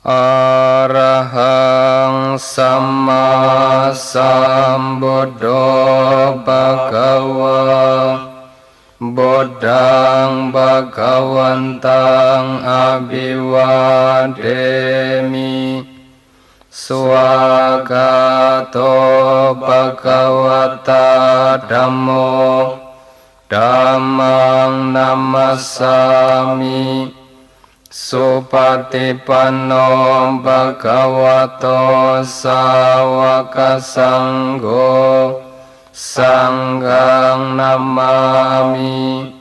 Arahang Samma Sambuddho Bhagava Buddhang Bhagavantang Abhivademi Swagato Bhagavata Dhammo Dhammang Namasami Supatipanno Bhagavato Sawaka Sangho Sanghang Namami.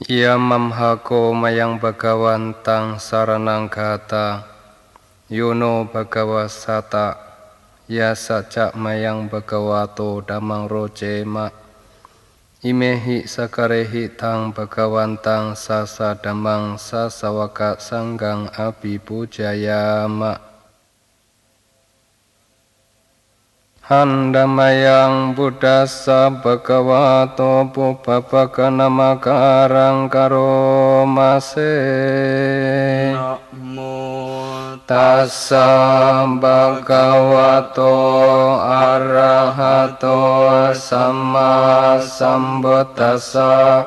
Ya mamhako mayang Bhagavantang saranang gata Yuno Bhagavasata Ya saca mayang Bhagavato Dhammang rojema Imehi sakarehi tang Bhagavantang sasa dhammang sasawaka sanggang abhipujayama. Handamayang buddhassa Bhagavato pubbapakanamakkarang karomase. Namo Tassa Bhagavato Arahato Samma Sambuddhassa.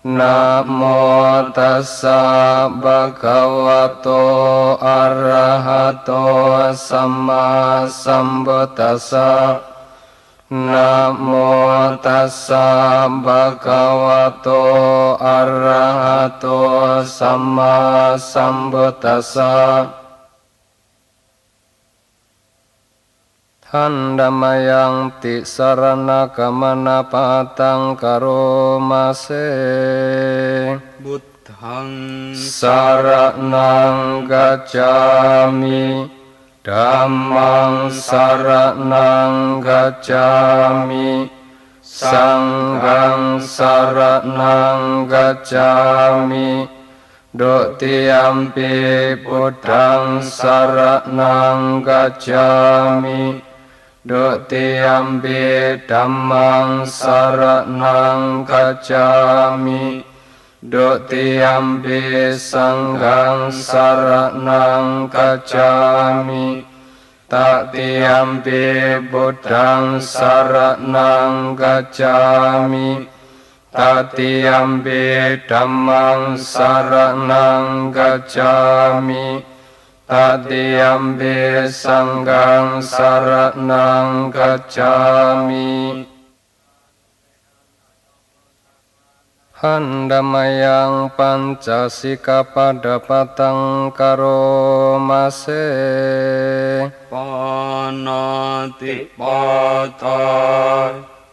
Namo tassa Bhagavato Arahato Samma Sambuddhassa. Namo tassa Bhagavato Arahato Samma Sambuddhassa. Handamayang ti sarana kamana patang karomase. Buddhang Saranang gacchami Dhammang saranang gacchami Sanghang saranang gacchami Dutiyampi Buddhang saranang gacchami Dutiyampi Dhammang saranang gacchami Dutiyampi Sanghang saranang gacchami Tatiyampi Buddhang saranang gacchami Tatiyampi Dhammang saranang gacchami Tatiyampi Sanghang saranang gacchami. Handamayang pancasika padapatang karomase. Panati pata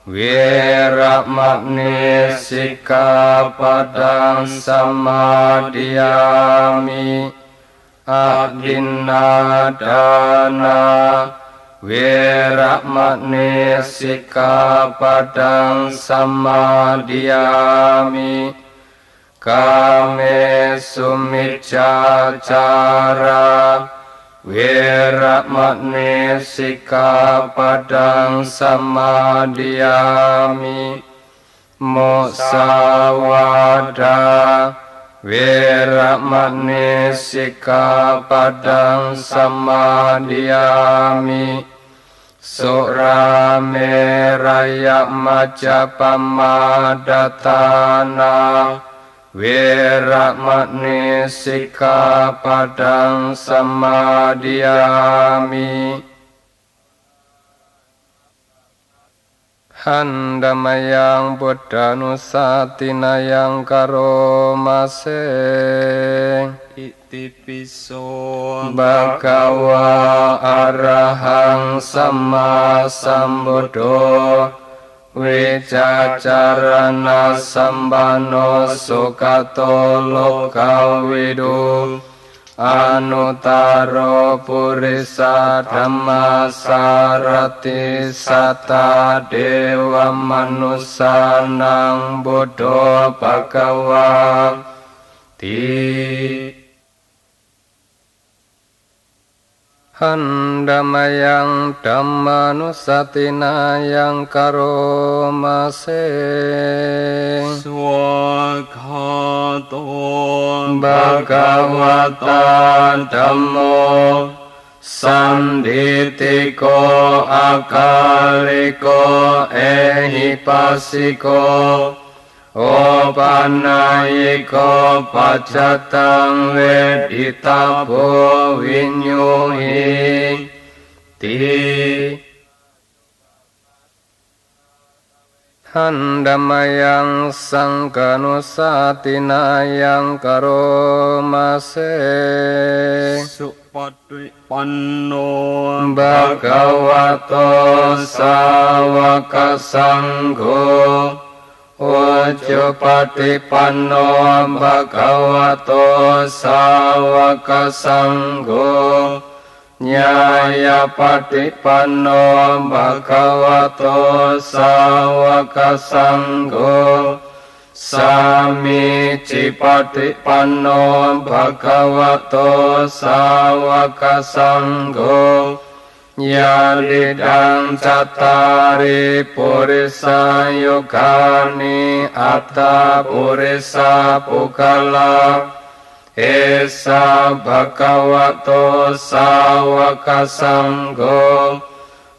Wiramagni sikapadang samadhiyami. Adinadana Wiramagni sikapadang samadhiyami. Kame sumiccacara Wiramagni sikapadang samadhiyami. Musawada Wiramagni sikapadang samadhiyami. Surameraya majapamadatana Wiramagni sikapadang samadhiyami. Handamayang buddhanusatinayang karomase. Itipiso Bhagava arahang samma sambuddho Wicacarana sambano sukato lokawidu Anutaro purisa dhamma sarati sata dewa manusanang buddho bhagava ti. Handamayang Dhammanusatina yang karomase Swakhato Bhagavata Dhammo Sanditiko akaliko ehipasiko Opanayiko pacatang veditapo vinyuhi ti Handamayang sangkanusatina yang karomase Supatipanno Bhagavato sawaka sangho Ojo patipanno Bhagavato sawaka sangho Nyaya patipanno Bhagavato sawaka sangho Sami cipatipanno Bhagavato sawaka sangho Yalidang catari purisa yogani atta purisa pukala Esa Bhagavato sawaka sangho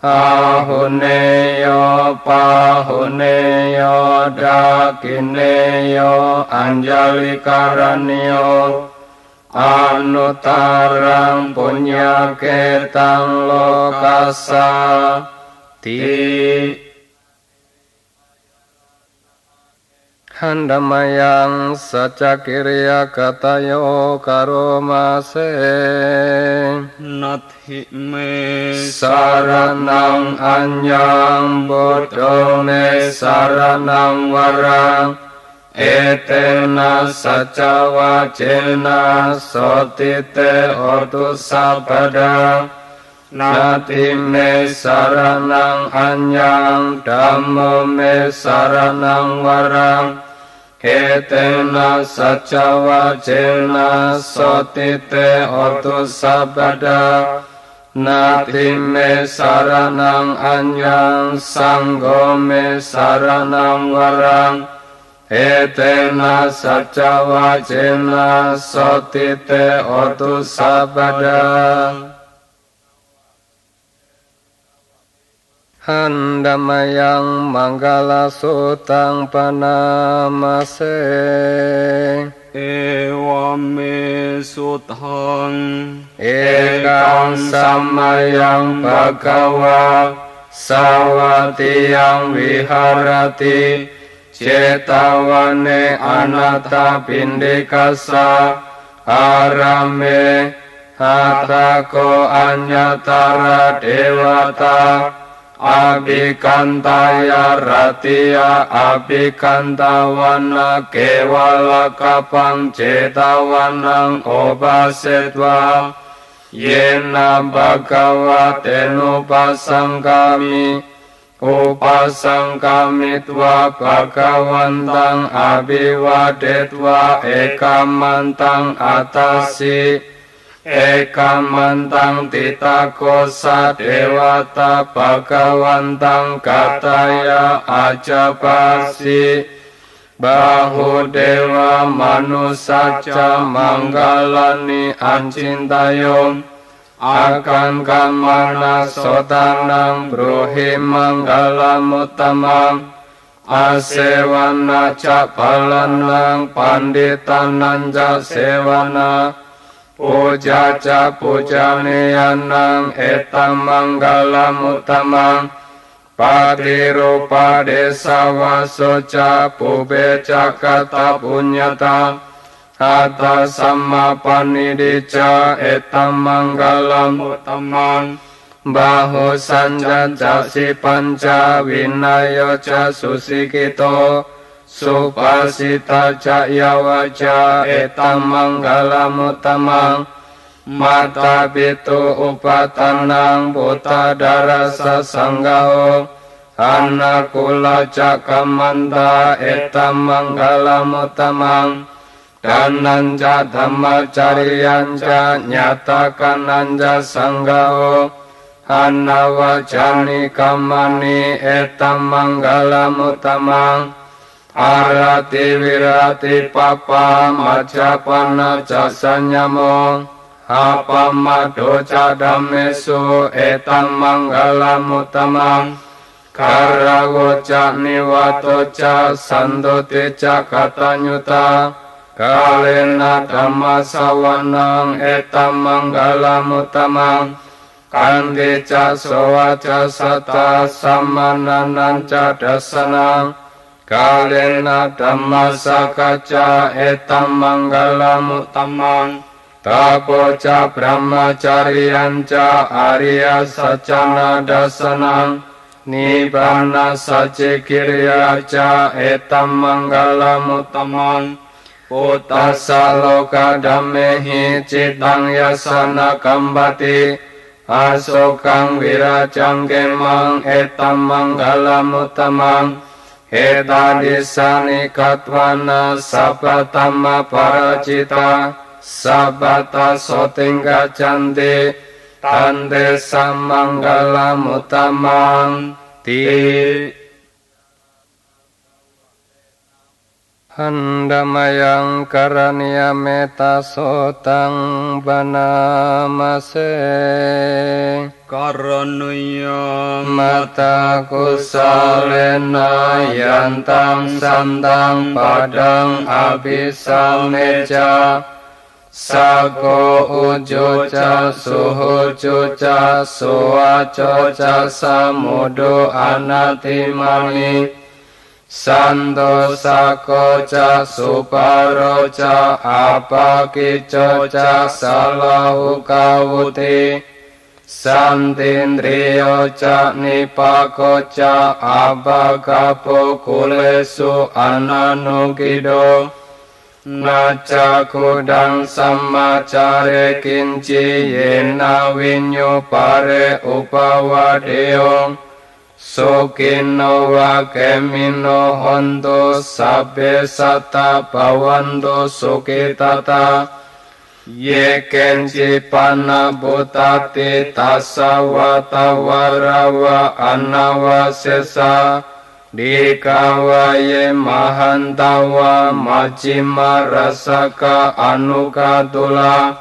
Ahuneyo pahuneyo dakineyo anjalikaranyo Anutarang punyaketang lokasa ti Handamayang sacakirya katayo karomase Nathi me Saranang anyang bodhone saranang warang Etena sacawacena sotite ortu sabada Nati me saranang anyang Dhammo me saranang warang Etena sacawacena sotite ortu sabada Nati me saranang anyang Sangho me saranang warang Etena sacawacena sotite ortu sabada Handamayang manggala sutang panamase Ewame sutang Ekang samayang bhagawa Sawatiyang viharati Cetawane anatta pindikasa Arame hatako anyatara dewata Abhikantaya ratia abhikantawana kewala kapang cetawanang obasetwa Yena bhagavatenupasangkami Upasangkamitva bhagavantang abhiwadetva ekamantang atasi Ekamantang titakosa dewata bhagavantang kataya ajapasi Bahudewa manusaca manggalani ancintayom Akan kamana sotanang bruhi manggalamuttamam Asewana capalanang panditanang sewana Puja ca pujaniyanang etam manggalamuttamam Patirupa desa wasoca pubeca kata punyata Hatta samma panidica etam manggalam uttamang Bahu sanjaja si panca winayo ca susikito Supasita ca yawaca etam manggalam uttamang Mata bitu upatanang buta darasa sanggao Anakula cakamanta etam manggalam uttamang dananja dhammacariyanca nyatakananja sanggao anawajani kamani etam manggalam utamang arati wirati papa majapana jasanyamo apamado cadamesu etam manggalam utamang karagoca niwatoca sandoteca katanyuta kalena dhamma sawanang etam manggalam utamang kandeca sowaca sata samanananca dasanang kalena dhamma sakaca etam manggalam utamang tapoca brahmacariyanca arya sacana dasanang nibbana sacikiryaca etam manggalam utamang Utasa loka damehi citang yasana kambati asokang wirajang kemang etam manggalam utamang etadisani katwana sabatama paracita sabata sotingga canti tante samanggalam utamang ti handamayang karaniya meta sotang banamase karanaya mata kusalena yantang santang padang abisameja sago ujoca suhujoca suwacoca samudo anatimani santo sakoca suparoca apakicoca salahu kawuti santindriyoca nipakoca abagapo kulesu ananukido naca kudang samacare kinci yena winyo pare upawadeyong Sukino wa kemino hondo sabbe sata bhavanto sukitata ye kenci panna butati tasawata warawa anawasesa dikawa ye mahantawa majima rasaka anukatula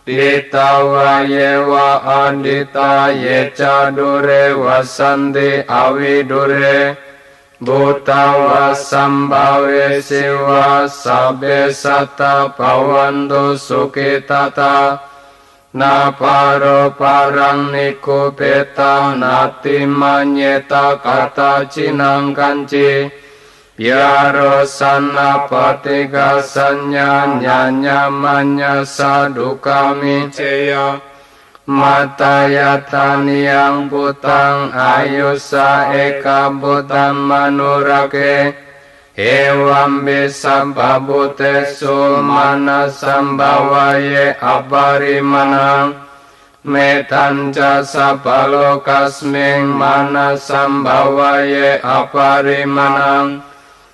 Ditawa yewa andita yeca dure wasanti avidure Butawa sambawe siwa sabe sata bhavanto sukitata Naparo parang nikupeta nati manyeta kata cinang kanci Yaro sana patiga sanya nyanya manya sadukami ceya matayatani yang butang ayusa eka butang manurake ewam bisa babutesu mana sambawaye abarimanang metanca sabalokasming mana sambawaye abarimanang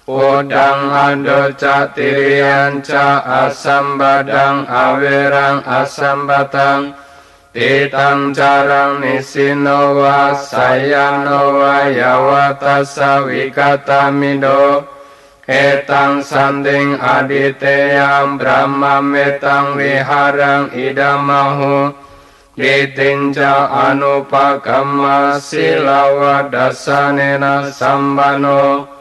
Udang ado catirian ca asam badang awerang asam batang Titang carang nisinowa sayanowa yawatasa wikatamido Etang sanding aditeyang brahma metang wiharang idamahu Ditinca anupakama silawa dasanena sambano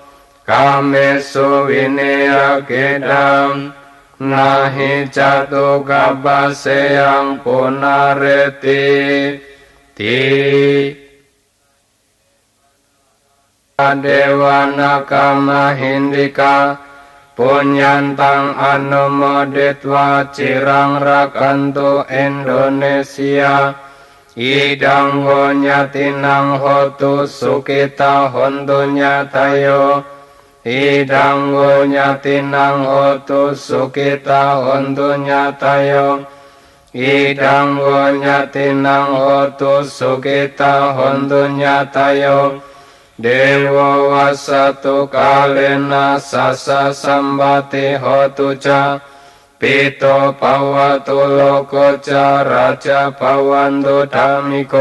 Kame suvinaya kedam nahi jatuh kabase yang punareti ti dewana kama hindika punyantang anumoditwa cirang rakantu Indonesia idang honyatinang hotu sukita hontunya tayo Idang nyatinang hotu sukita hontunya tayo Idang nyatinang hotu sukita hontunya tayo Dewa wasatu kalena sasa sambati hotu ca ปิโตภวตุโลกจาราจาภวันตุธรรมิโก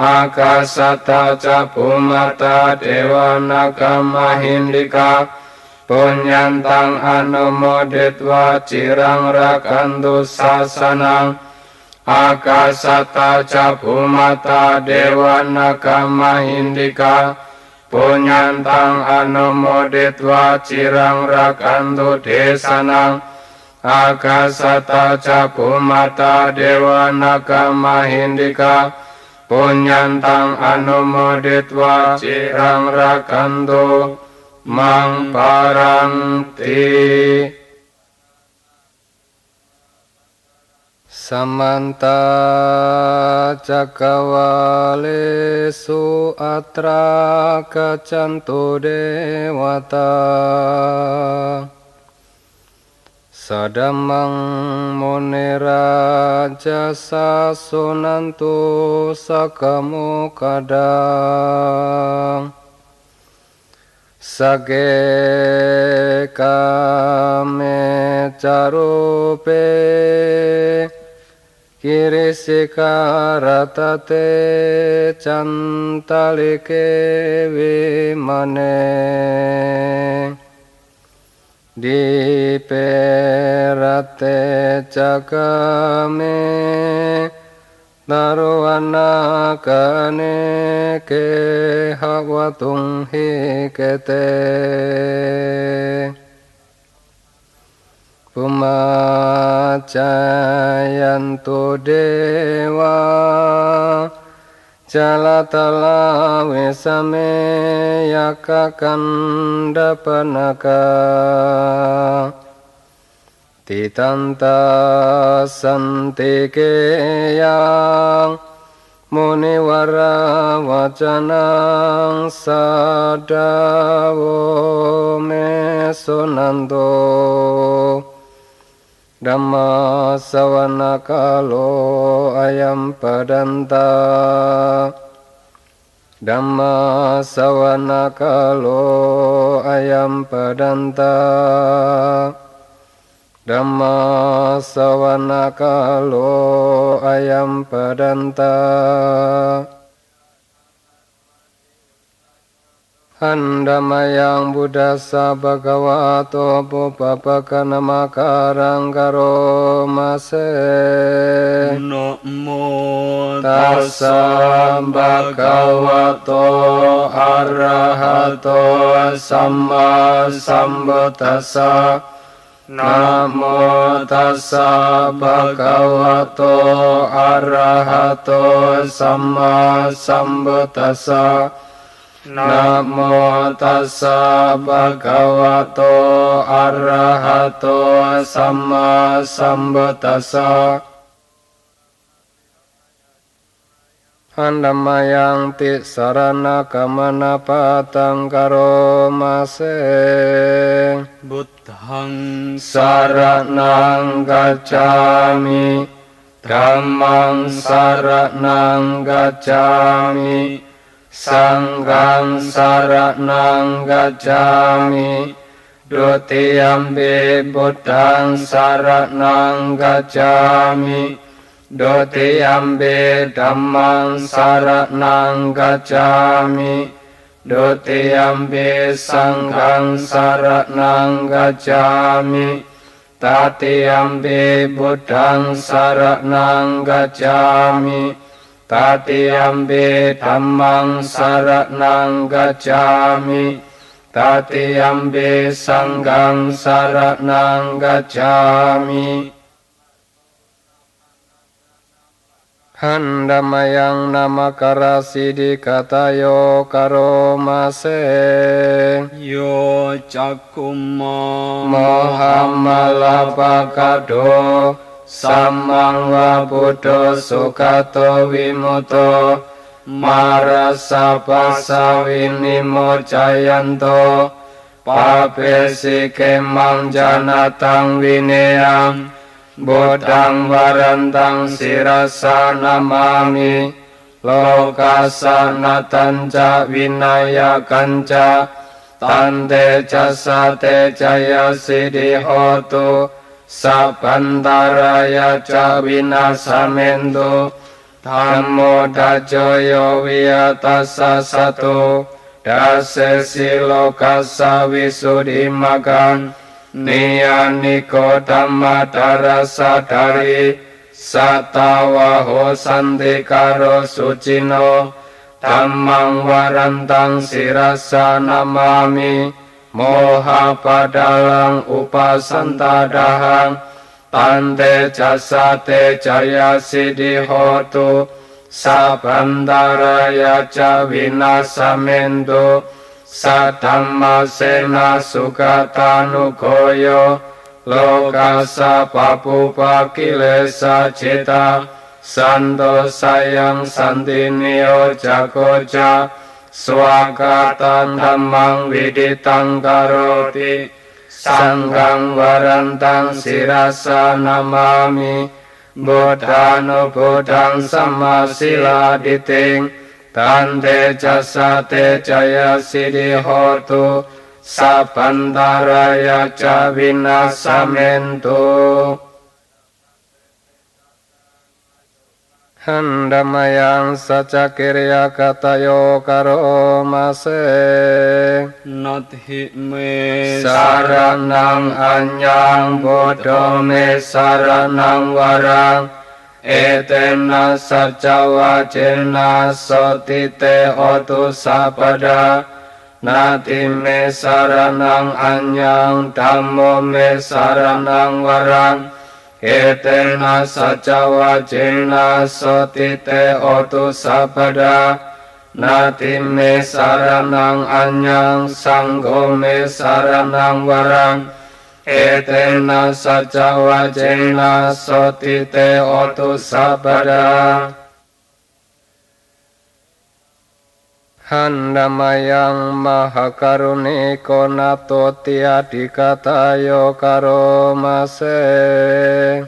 อากาสตาจะภูมิตาเทวนาคามหินดิกาปุญญันตังอนุโมดิตวาจิรังรักันตุศาสนังอากาสตาจะภูมิตาเทวนาคามหินดิกาปุญญันตังอนุโมดิตวาจิรังรักันตุเทสนังอากาสตาจะภูมิตาเทวนาคามหินดิกาปุญญันตังอนุโมดิตวาจิรังรักันตุมังปารันติสัมมันตาจักวาเลสุอัตรากัจจันตุเดวตาสัดดัมมังมุนิราจสัสสุนันตุสักขโมคดาสเกกาเมจารุเปกิริสิการตเตจันตาลิเกวิมเนดิเปรเตจักเมดารวันนาคเนเกหวตุงหิเกเตปุมาจายันตุเดวาจลาตลาเวสเมยกกันดปนกาติตันตาสันติเกยังมุนิวราวจนังสัดดาวเมสุนันโตธัมมาสวนาคาโลอายัมปดันตาธัมมาสวนาคาโลอายัมปดันตาธัมมาสวนาคาโลอายัมปดันตาอันธัมมายังบุตัสสะภะคะวะโตปุปปะคะนะมะการังกะโรมาเสนะโม ตัสสะภะคะวะโตอะระหะโตสัมมาสัมพุทธัสสะนะโมตัสสะภะคะวะโตอะระหะโตสัมมาสัมพุทธัสสะนะโมตัสสะภะคะวะโตอะระหะโตสัมมาสัมพุทธัสสะอันธัมมายังติสรณกัมมนาปะตังกะโรมาเสบุตตังสารนังกัจฉามิธัมมังสารนังกัจฉามิสังฆังสารนังกัจฉามิดุติยัมปิพุทธังสารนังกัจฉามิดุติยัมปิธัมมังสารนังกัจฉามิดุติยัมปิสังฆังสารนังกัจฉามิตติยัมปิพุทธังสารนังกัจฉามิตติยัมปิธัมมังสารนังกัจฉามิตติยัมปิสังฆังสารนังกัจฉามิหันธัมมายังนามการาสิดิกตโยกโรมาเสโยจักคุมามหัมมลาภกโตสัมมังวะพุทโธสุขโตวิมุตโตมารัสสะปัสสะวินิโมจายันโตปาเปสิเกมังจานาตังวิเนยังบุตังวรันตังศิรสานามามิโลกัสสะนาตัญจวินัยกัญจตันเตจัสสะเตจยสิริโหตุ sapantaraya ca vinasamentu Dhammo dajoyo viyatassa satu dase silokassa visuddhimakan niyaniko dhamma darasadari satawaho santikaro sucino dhammang warantang sirasa namami moha padalang upasantadahang Tante jasate jaya siddhi hotu sabandaraya ca vinasamentu sadhamma sena sukatanugoyo lokasa papupa kilesa cita santo sayang santinio jagoja swakatan dhammang viditang karoti Sanggang warantang sirasa namami Buddhano buddhang samasila diting Tante jasate jaya siddhi hotu sabandaraya ca vinasamentu Handamayang sacakirya katayo karomase Nathi me Saranang anyang bodho me saranang warang Etena sacawa jena sotite otu sapada Nati me saranang anyang dhammo me saranang warang Etena sacawa jena sotite otu sapada Nati me saranang anyang sanggo me saranang warang Etena sacawa jena sotite otu sapada Handamayang mahakaruniko nato tiadikatayo karomase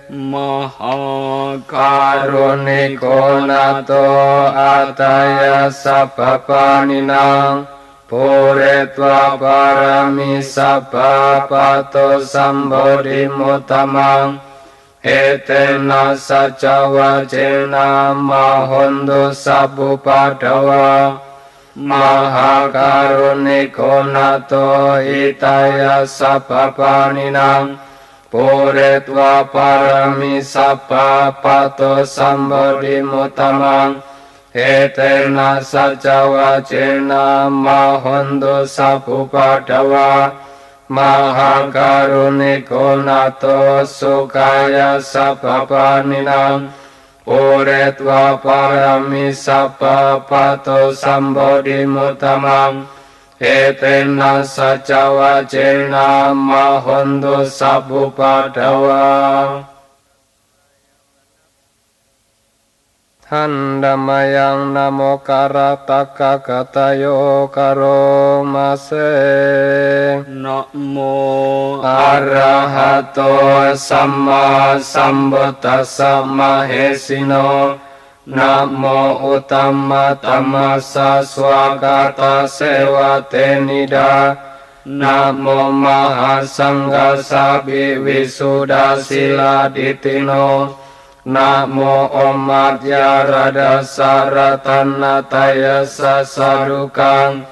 Mahakaruniko nato ataya sabapaninang Puretva parami sabapato sambodhi mutamang Etena sacawa jena mahondo sabupadawa Mahakaruniko nato itaya sabapaninang Puretva parami sabapato sambodhi mutamang Etena sacawa jena mahondo sabupadawa Mahakaruniko nato sukaya sabapaninang Puretva parami sabapato sambodhi mutamang Etena sacawa jena mahondo sabupadawa Handamayang namo karataka katayo karomase Namo Arahato Samma Sambuddhassa Mahesino Namo Uttama Tamasa Swagata Sewate Nida Namo Mahasangghassa Visuddha Sila Ditino Namo Om Madhya Rada Saratana Tayasa Sarukang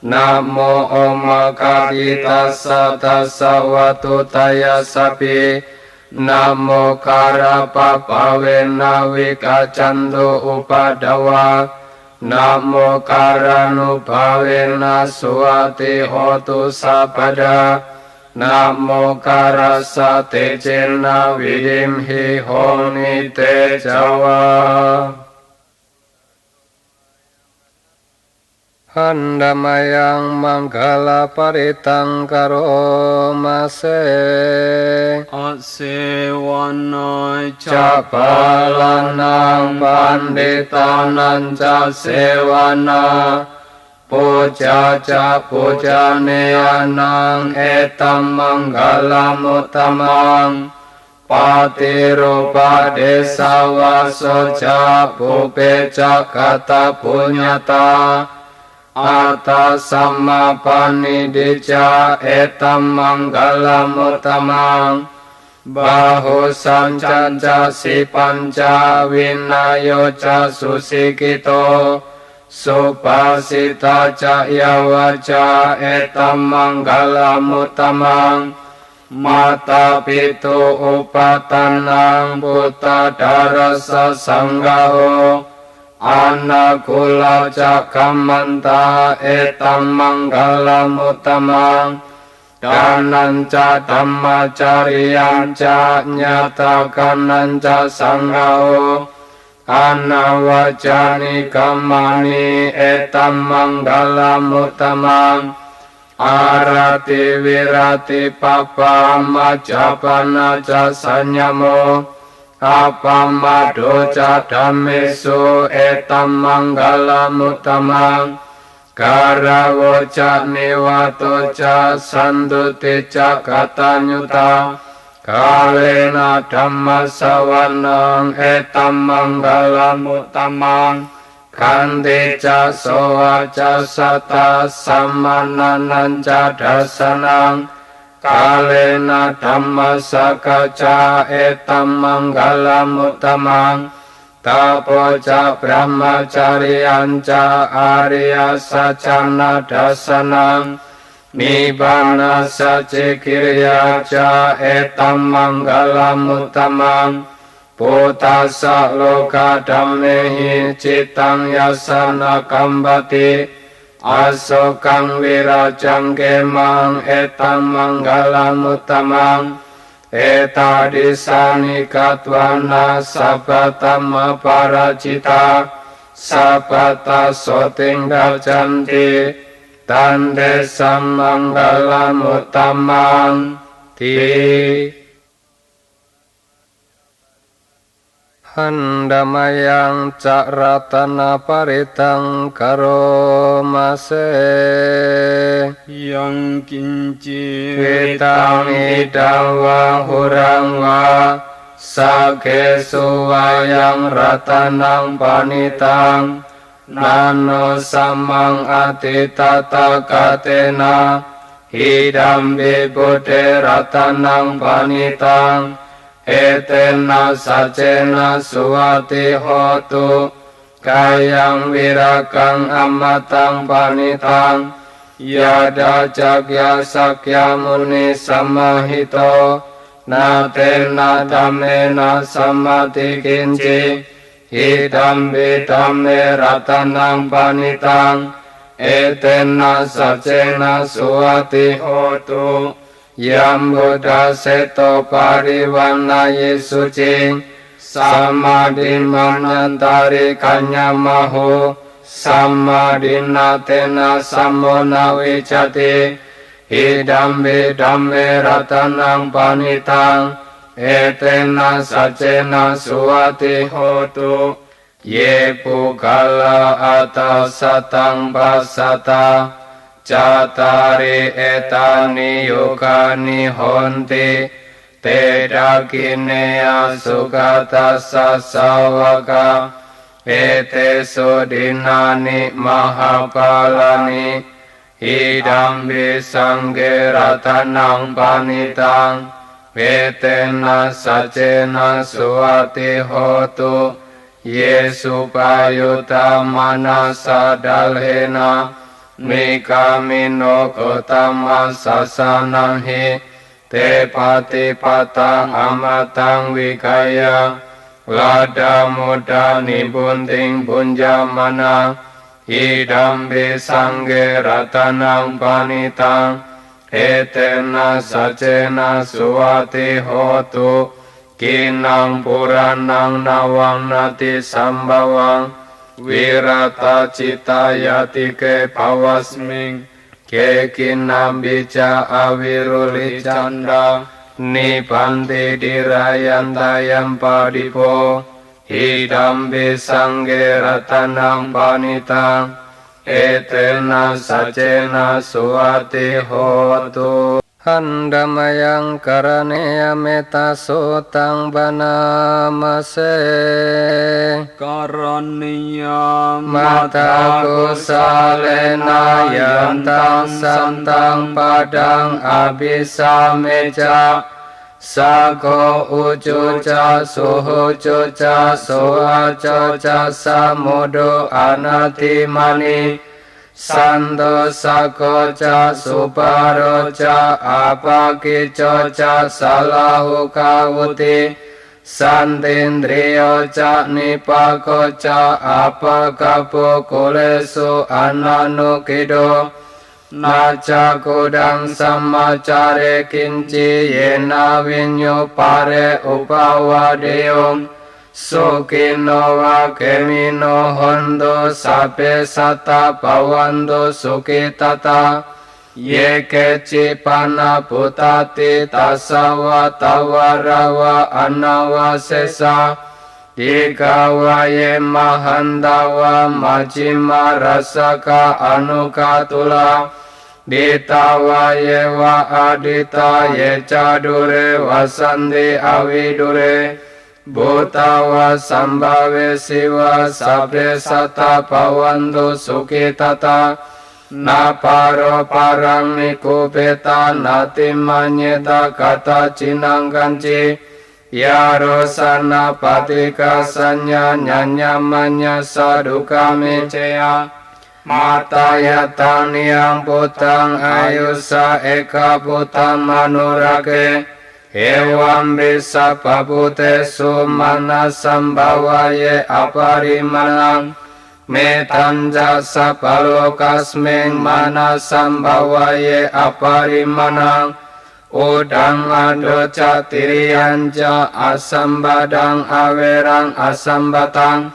Namo Om Kadita Satasa Watu Tayasapi Namo Karapapavena Vikacandu Upadawa Namo Karanubhavena Suwati Hotu Sapada Namo karasate jena vidimhi honi te jawa Handamayang manggala paritang karomase Asewana Capalanang panditanan ca sewana Puja ca pujane anang etam manggalam utamang Patirupa desa waso ca pupe ca kata punyata Ata sama panidija etam manggalam utamang bahu sancanca si panca winayo ca susikito supasita ca yawaca etam manggalamutamang mata pitu upatanang buta darasa sanggao anakula ca kamanta etam manggalamutamang dananca dhammacariyanca nyatakananca sanggao anawacani kamani etam manggalamutamang arati wirati papamajapana ca sanyamo apamadoca dhammesu etam manggalamutamang Karawo ca niwato ca sanduti ca katanyuta kalena dhamma sawanang etam manggalamutamang kanti ca sowa ca sata samananan ca dasanang kalena dhamma sakaca etam manggalamutamang tapo ca brahmacariyanca arya sacana dasanang nibbana sacikirya ca etam manggalamutamang putasa loka dhammehi citang yasana kambati asokang wirajang kemang etam manggalamutamang eta disani katwana sabatama paracita sabata sotinggal canti tande samanggalamutamang ti handamayang cak ratana paritang karomase yang kinci Witang idang wa hurang wa sake suwayang ratanang panitang nano samang ati tata katena hidam bibude ratanang panitang etena sacena suwati hotu kayang wirakang amatang panitang yada jagya sakya muni samahito natena dhammena samati kinci hidam bidhamme ratanang panitang etena sacena suwati hotu Yam Buddha seto pariwana yesucing samadimanyantari kanyamahu samadinatena samona wicati hidam bidhamme ratanang panitang etena sacena suwati hotu ye pukala atau satang basata Catari etani yukani honti Tedakinea sukata sasawaka Ete sudinani mahapalani Hidam bisangge ratanang panitang Etena sacena suwati hotu Yesu payuta manasa dalhena Mikamino kotama sasanang hi te pati patang amatang wikaya lada muda nibunting bunjamana hidam bisangge ratanang panitang etena sacena suwati hotu kinang puranang nawang nati sambawang Wirata cita yati ke pawasming ke kinam bija awiruli canda nipanti dirayantayam padipo hidam bisangge ratanang panitang etena sacena suwati hotu handamayang karanea meta sotang banamase karaniya mata kusalena yantang santang padang abisa meja sa ko ucu ca suhu cu ca suha co ca samudu anati mani santo sako ca suparo ca apaki co ca salahu kawuti santindriyo ca nipako ca apakapu kulesu ananukido naca kudang samacare kinci yena vinyo pare upawadeyom sukino wa kemino hondo sape sata pawando sukitata ye keci pana putati tasawa tawarawa anawa sesa dikawaye mahandawa majima rasaka anukatula ditawaye wa adita ye cadure wasandi avidure bhutawa sambhave siwa sabre sata pawando sukitata na paro parang nikupeta nati manyeta kata cinangkanci yaro sana patika sanya nyanyamanya saduka meceya mata yatan yang putang ayusa eka putang manurake evam bisa papute sumana sambawaye aparimanang metan jasa palokasmeng mana sambawaye aparimanang udang ado catirianja asambadang awerang asambatang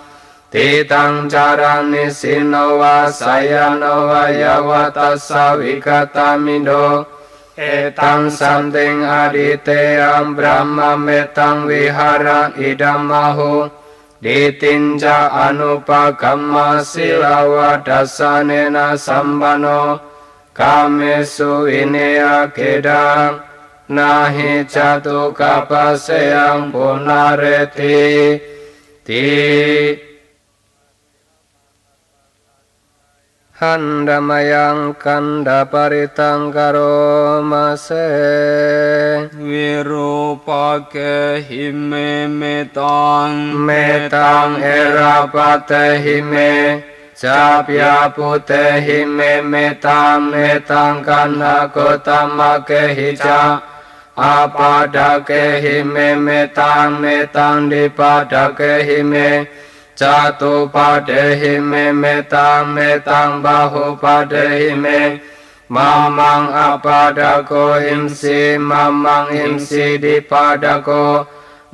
titang carani sinowa sayanowa yawata sawikatamido etang santing aditeyang brahma metang wihara idamahu ditinja anupakamma silawa dasanena sambano kamesu ineya kedang nahi jatuh kapaseyang punareti ti handamayang kanda paritang karomase virupake hime metang erapate hime Capya pute hime metang kanda kotamake hija apadake hime metang dipadake hime jatuh pade hime metang bahu pade hime mamang apadako himsi mamang himsi dipadako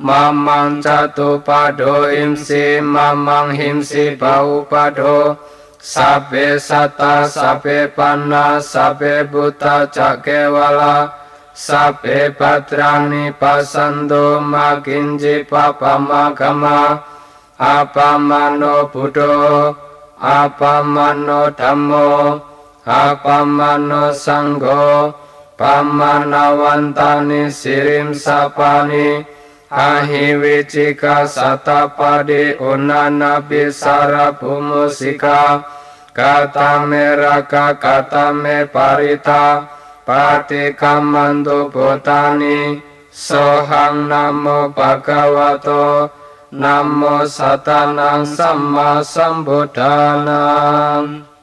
mamang jatuh pado himsi mamang himsi bau pado sabe sata sabe panna sabe buta cakewala sabe patrani pasando makinji papamagama apamano buddho apamano dhammo apamano sangho pamanawantani sirim sapani ahivicika satapadi unanabi sarapumusika katame raka katame parita patikamandu bhutani sohang namo bhagavato namo satanang samma sambuddhanam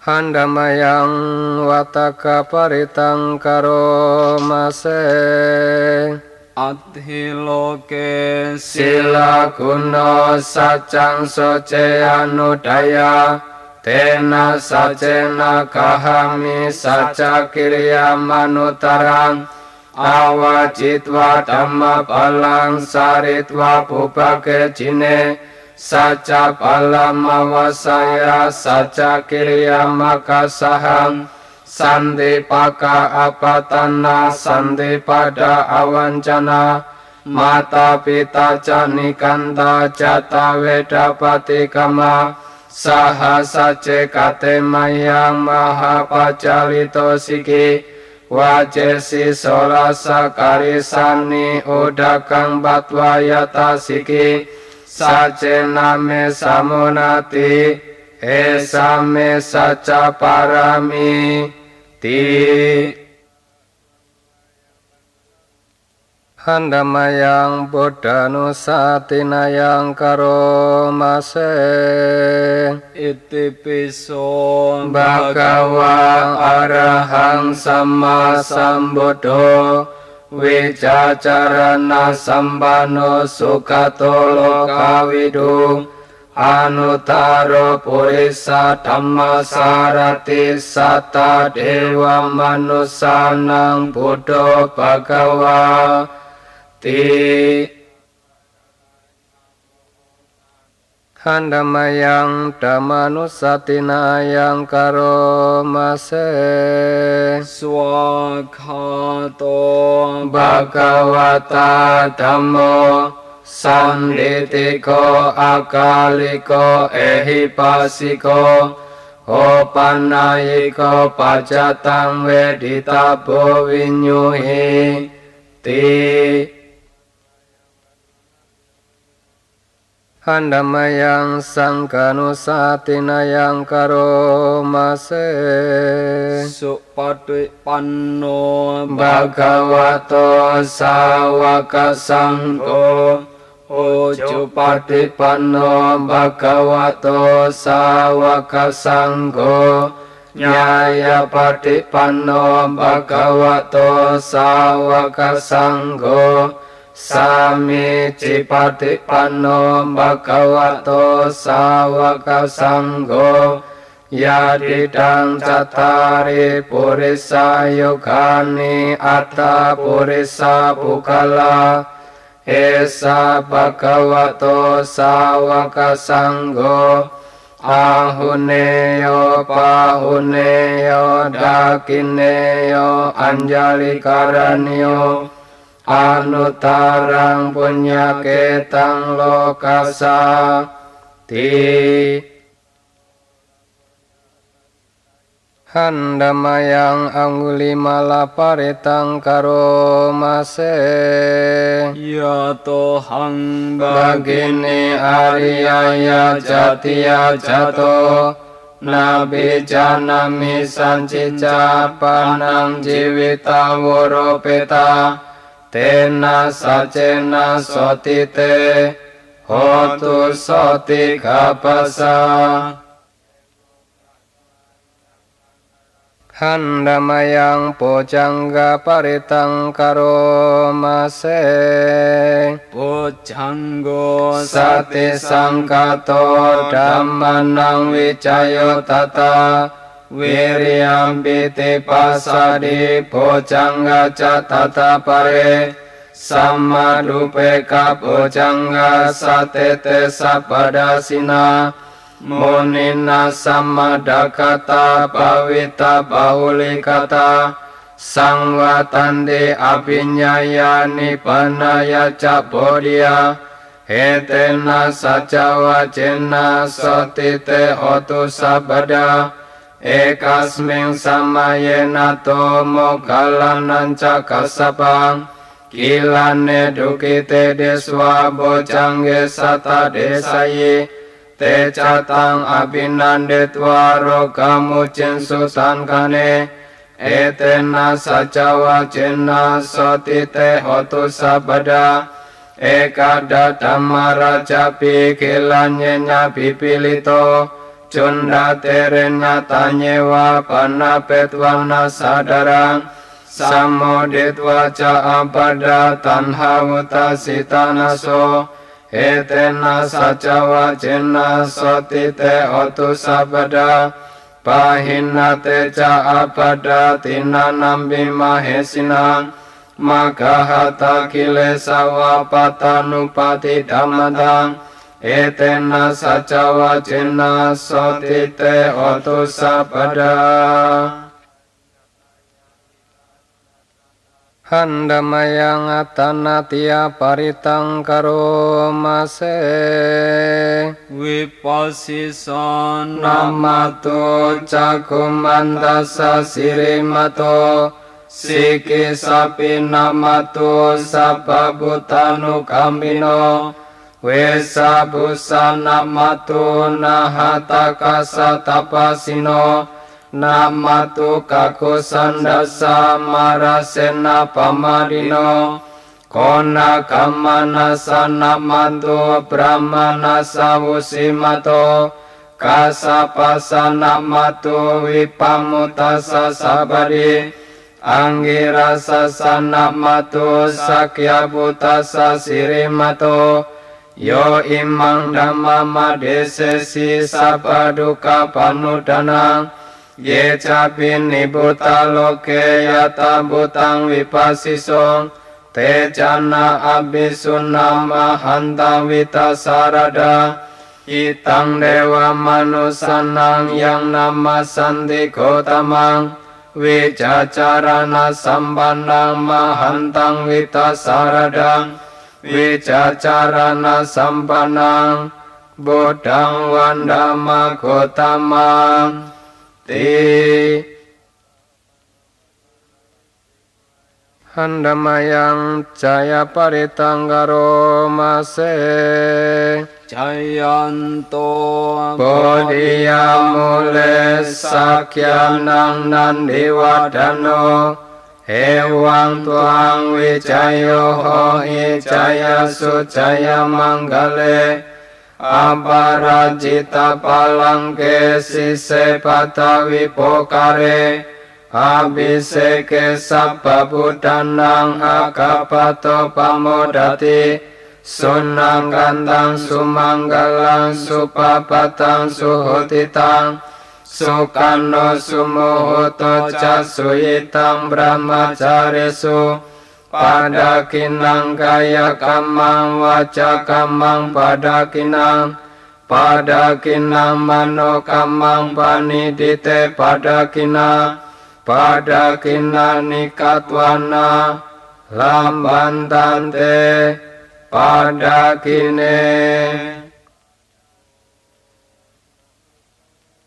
handamayang wataka paritang karomase adhiloke sila kuno sacang soce anudaya tena sacena kahami saca kirya manutarang awajitwa dhamma palang saritwa pupake jine saca palamawasaya saca kirya makasaham sandi paka apatana sandi pada awancana mata pita canikanta jata wedapati kama saha sace kate mayang maha pacalito siki wajesi solasa karisani udakang batwayata siki sace name samunati esame saca parami ti Handamayang buddhanusatinayang karomase Iti piso Bhagava arahang samma sambuddho Wicacarana sambano sukato lokawidu Anuttaro purisa dhamma sarati satta dewa manusanang buddho bhagava ti Handamayang dhammanusatinayang karomase Swakhato Bhagavata dhammo sanditiko akaliko ehipasiko hopanayiko pajatang veditabo vinyuhi ti Handamayang sangkanusatinayang karomase Supatik panno Bhagavato sawaka sangho Ojo patipanno Bhagavato sawaka sangho Nyaya patipanno Bhagavato sawaka sangho Sami cipatipanno Bhagavato sawaka sangho Yadidang catari purisa yogani atta purisa bukala Esa Bhagavato sawaka sangho Ahuneyo pahuneyo dakineyo anjali karanyo Anuttarang punyaketang lokasa ti Handamayang Angulimala paritang karomase Yato hang Bagini Ariyaya Jatiya Jato Nabi Janami Sancica Panang Jivita Woropeta Tena Sacena Sotite Hotu Soti Kapasa Handamayang pojangga paritang karomase Pojanggo Sati sangkato dhammanang wicayo tata Wiryam biti pasadi pojangga catata pare Samadupeka pojangga satete sapadasina Munina samadakata pavita bahulikata Sangvatandi apinyayani panaya capodya Hetena sajawacena sotite hotu sabada Ekasming samayena tomo kalanan cakasapang Kilane dukite deswa bojangge sata desayi Te catang abinandetwa rokamucin sutan kane Etena sajawa cena sotite hotu sabada Ekada dhamara japi kilanyenya pipilito Cunda terenya tanyewa panapetwana sadarang Samoditwa ca apada tanhawuta sitanaso Etena sajawa cena sotite hotu sabada Pahinate ca apada tinanambi mahesina Makahata kilesawa patanupati dhammadang Etena sajawa cena sotite hotu sabada Handamayang atanatia paritang karomase Vipasisan Namato cakumandasa sirimato Siki sapi namato sababutanu kambino Wesa busa namato nahataka satapasino Namatu kakusandasa marasena pamadino kona kamana namato brahmana sawusimato kasapasa namato wipamutasa sabari anggirasa namato sakyabutasa sirimato yo imang dhammama desesi sapaduka panudana ye capin nibuta loke yata butang vipasiso te jana abisunama hanta vita sarada itang dewa manusanang yang nama santi gotamang wicacarana sampanang mahantang vita saradang wicacarana sampanang bodang wandama gotamang ti handamayang jaya paritanggaro mase jayanto bodhiya mule sakyanang nandiwadano ewang tuang wijayo hoi jaya sujaya manggale aparajita palangke sise patawi pokare abiseke sabba budanang akapato pamodati sunang gandang sumanggalang supapatang suhutitang sukano sumuhuto casuyitang brahmacaresu padakinang kaya kamang waca kamang padakinang mano kamang panidite padakinang padakina nikatwana lambantante padakine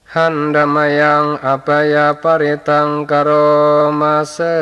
handamayang apaya paritang karomase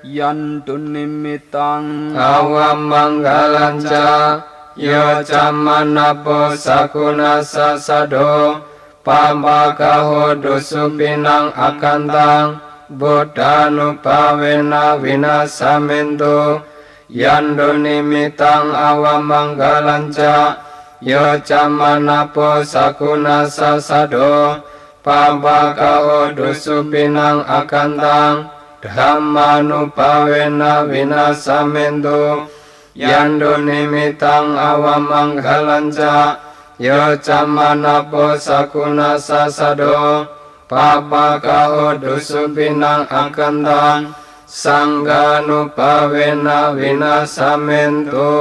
yantu nimitang awam manggalanca yo camanapo sakuna sasado pambakaho dusupinang akantang bodhanu pawena vinasamentu yando nimitang awamanggalanca yo camanapo sakuna sasado pambakaho dusupinang akantang dhammanu pawena vinasamentu yando nimitang awamanggalanca yo camanapo sakuna sasado papakaho dusupinang akantang sangganu pawena vinasamentu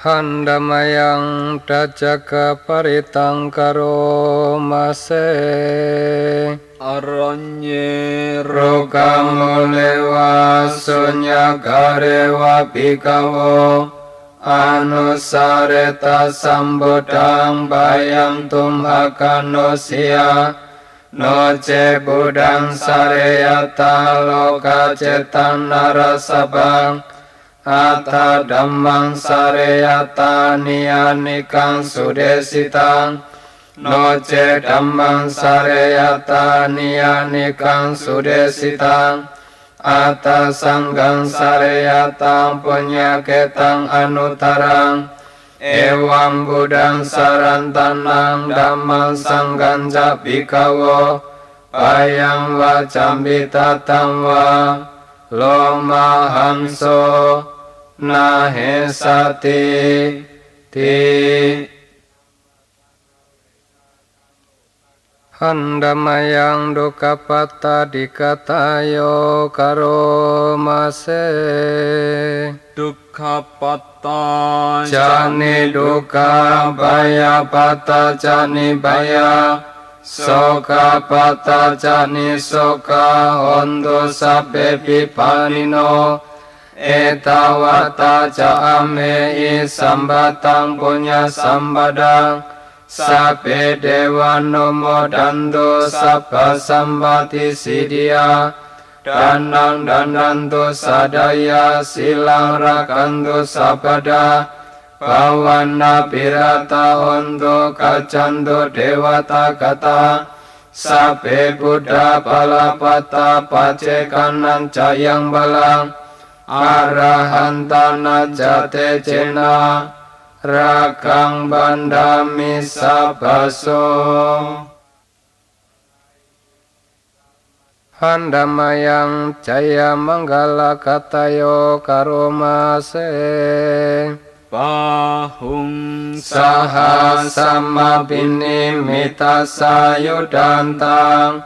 handamayang dajaka paritang karomase aranye rokamulewa sunyagarewa bhikawo anusareta sambodang bayam tumhakano siya noce budang sareyata loka cetan narasabang Ata dhammang sareyata niyanikang sudesitang noce dhammang sareyata niyanikang sudesitang Ata sanggang sareyatang punyaketang anutarang ewang budang sarantanang dhammang sanggang japikawo payang wacambitatang wa lomahamso nahesati ti handamayang dukapata dikatayo karomase dukkapata jani duka baya pata jani baya soka pata jani soka hondo sabe pipanino etawata jame isambatang punya sambadang sabe dewa nomo dando sabba sambati sidia danang dananto sadaya silang rakanto sabada Pawana pirata hondo kacando dewata kata sape buddha palapata pacekanan cayang balang arahantana jate cena rakang bandami sabaso handamayang caya manggala katayo karomase Pahung saha sama binimita sayudantang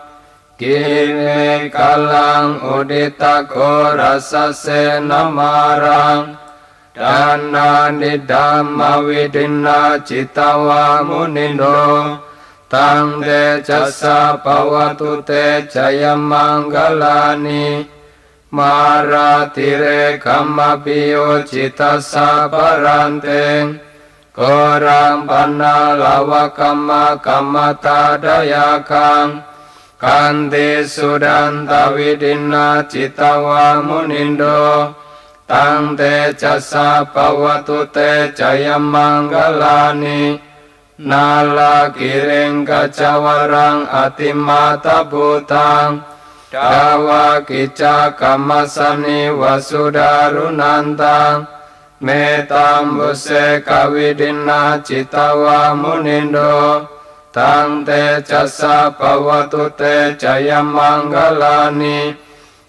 kine kalang udita korasa senamarang dana nidama widina citawa munindo tang de jasa pawatu te jaya manggalani maratire kama biyo cita sabarante korang pana lawa kama tadayakang kanti sudanta widina citawa munindo tang te jasa pawatu te jaya manggalani nala kiring kacawarang atimata butang dawa kica kamasani wasudarunantang metam buse kawidina citawa munindo tang te jasa pawatu te jaya manggalani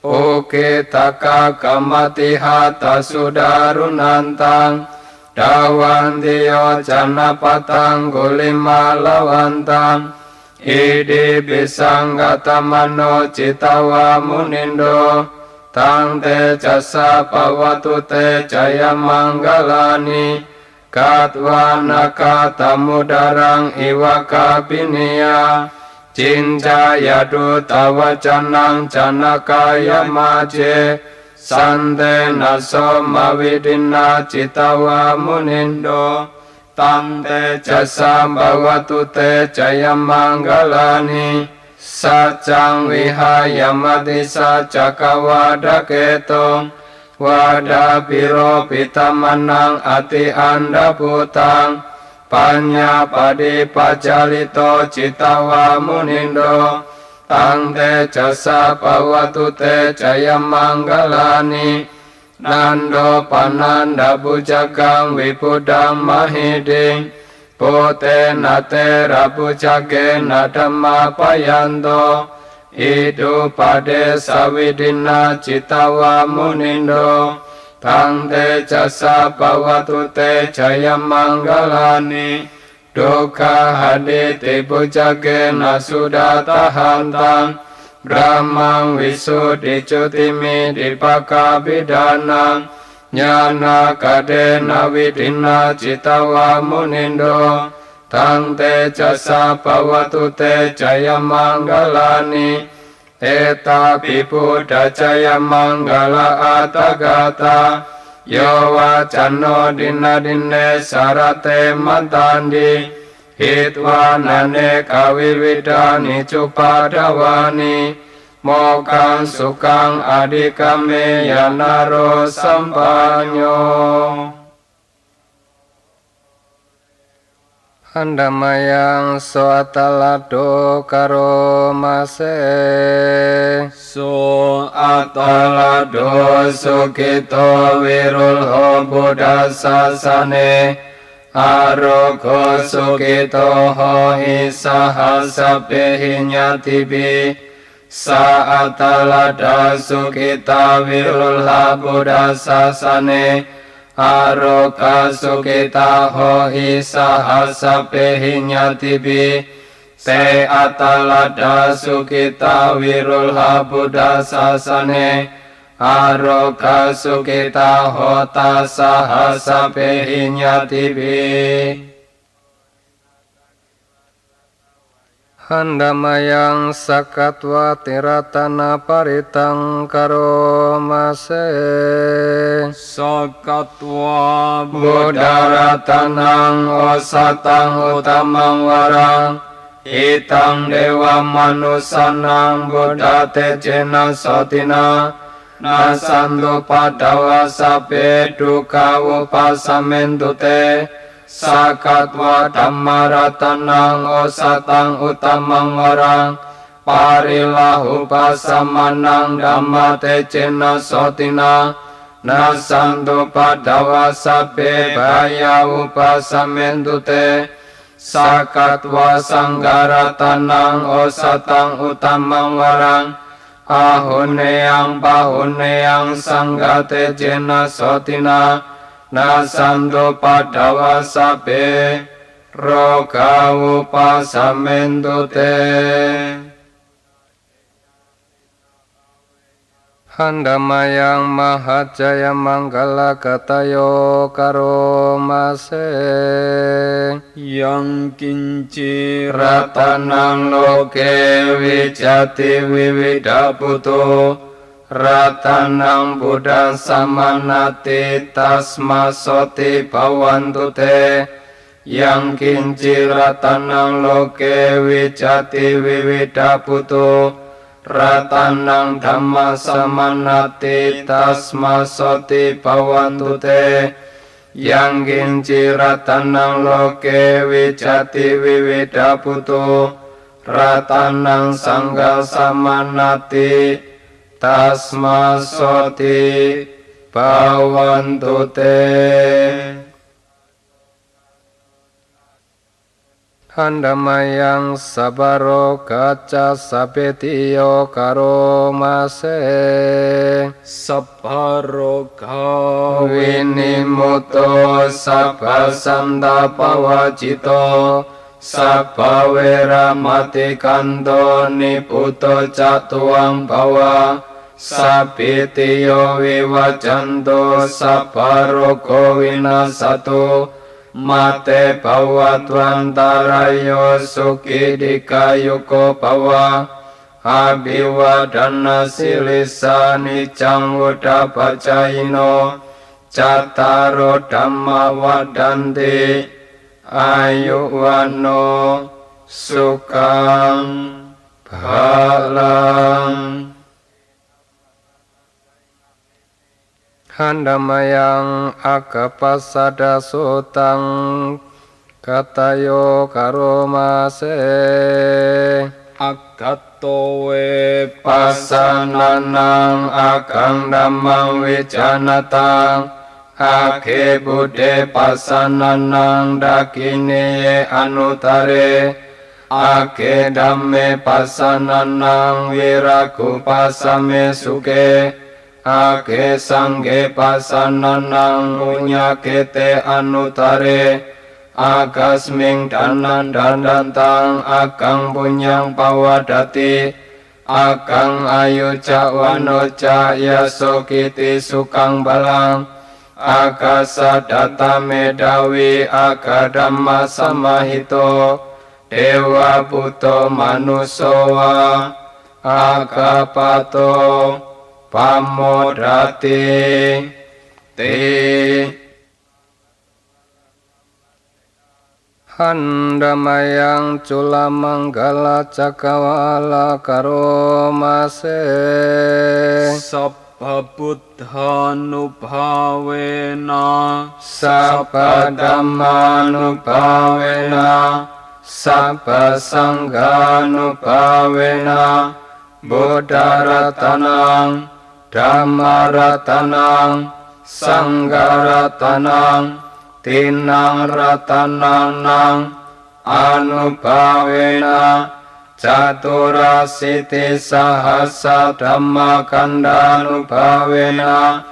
uki taka kamatihata sudarunantang dawantiyo janapatang gulima lawantang idi bisanggatamano citawa munindo tang te jasa pawatu te jaya manggalani katwana katamudarang iwaka biniya cinjaya dutawacanang janakaya maje sante naso mawidina citawa munindo tang te jasa bawatu te jaya manggalani sacang wihaya mati sacakawada ketong wada biro pitamanang ati anda putang panya padi pajalito citawa munindo tang te jasa bawatu te jaya manggalani nando pananda bujagang wipudang mahiding pote nate rabujage nadama payanto idu pade sawidina citawa munindo tang te jasa bawatu te jaya manggalani duka haditi bujage nasudata hantang Brahmang Visudhi Cutimi Dipaka Bidana Nyana Kadena Vidina Citawa Munindo Tang Te Jasa Pawatu Te Jaya Manggalani Eta Pipuda Jaya Manggala Atagata Yowa Cano Dina Dine Sarate Matandi Hitwanane kawiwidani cupadawani mokang sukang adikame yanaro sampanyo handamayang soatalado karomase so atalado sukito wirulho buddha sasane Aroko sukito hohi sahasape hinyatibi Saatalada sukita wirulha buddha sasane Aroka sukita hohi sahasape hinyatibi Te atalada sukita wirulha buddha sasane Aroka sukita hota sahasape hinyatibi handamayang sakatwa tiratana paritang karomase sakatwa budaratanang osatang utamang warang hitang dewa manusanang buddha tejena sotina nasandu padawa sape duka upasamentu sakatwa dhammaratanang osatang utamang orang parilahu pasamanang dhamma tecena sotina nasantu padawa sabbe baya upasamentu te sakatwa sanggaratanang osatang utamang warang ahuneyang pahuneyang sanggate jena sotina nasantu padawa sabbe roga upasamentu te Handamayang mahajaya manggala katayo karomase yang kinci ratanang loke wijati wiwidaputo ratanang buddha samanati tasmasoti bhavantu te yang kinci ratanang loke wijati wiwidaputo ratanang dhamma samanati tasmasoti bhavantu te yang kinci ratanang loke wijati wiwidaputo ratanang sangga samanati tasmasoti bhavantu te Handamayang sabaro kaca sabetiyo karomase sabharoga winimuto sabhasanda pawajito sabhavera mati kanto niputo catuang bawa sabitiyo vivajanto sabharogo winasatu mate bhavatwantarayo suki dikayuko bhawa abhiwadana silisa nicang wuda bacayino cataro dhamma wadanti ayuwano sukang bhalang Handamayang akapasada sutang katayo karomase agatowe pasananang akang dhammang wijanatang ake bude pasananang dakine anutare ake dhamme pasananang wiragu pasame suke ake sangge pasananang munyakete anutare agasming danan dandantang akang punyang pawadati akang ayu cawano caya sokiti sukang balang akasa data medawi akadamma samahito dewa puto manusowa akapato pamodati te Handamayang cula manggala cakawala karomase sabha buddhanubhavena sabha dhammanubhavena sabha sanghanubhavena buddha ratanang dhamma ratanang sangha ratanang tinang ratanang nang anubhavena caturasiti sahasa dhamma kandanubhavena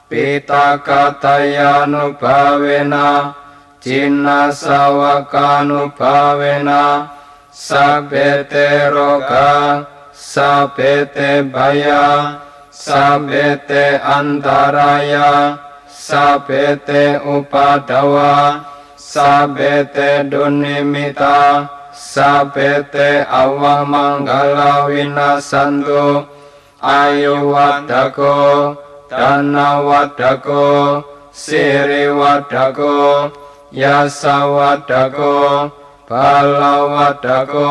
pitakatayanubhavena cinna sawakanubhavena sabete roga sabete baya sabete antaraya sabete upadawa sabete dunimita sabete awamanggala winasantu ayu wadako dana wadako siri wadako yasa wadako bala wadako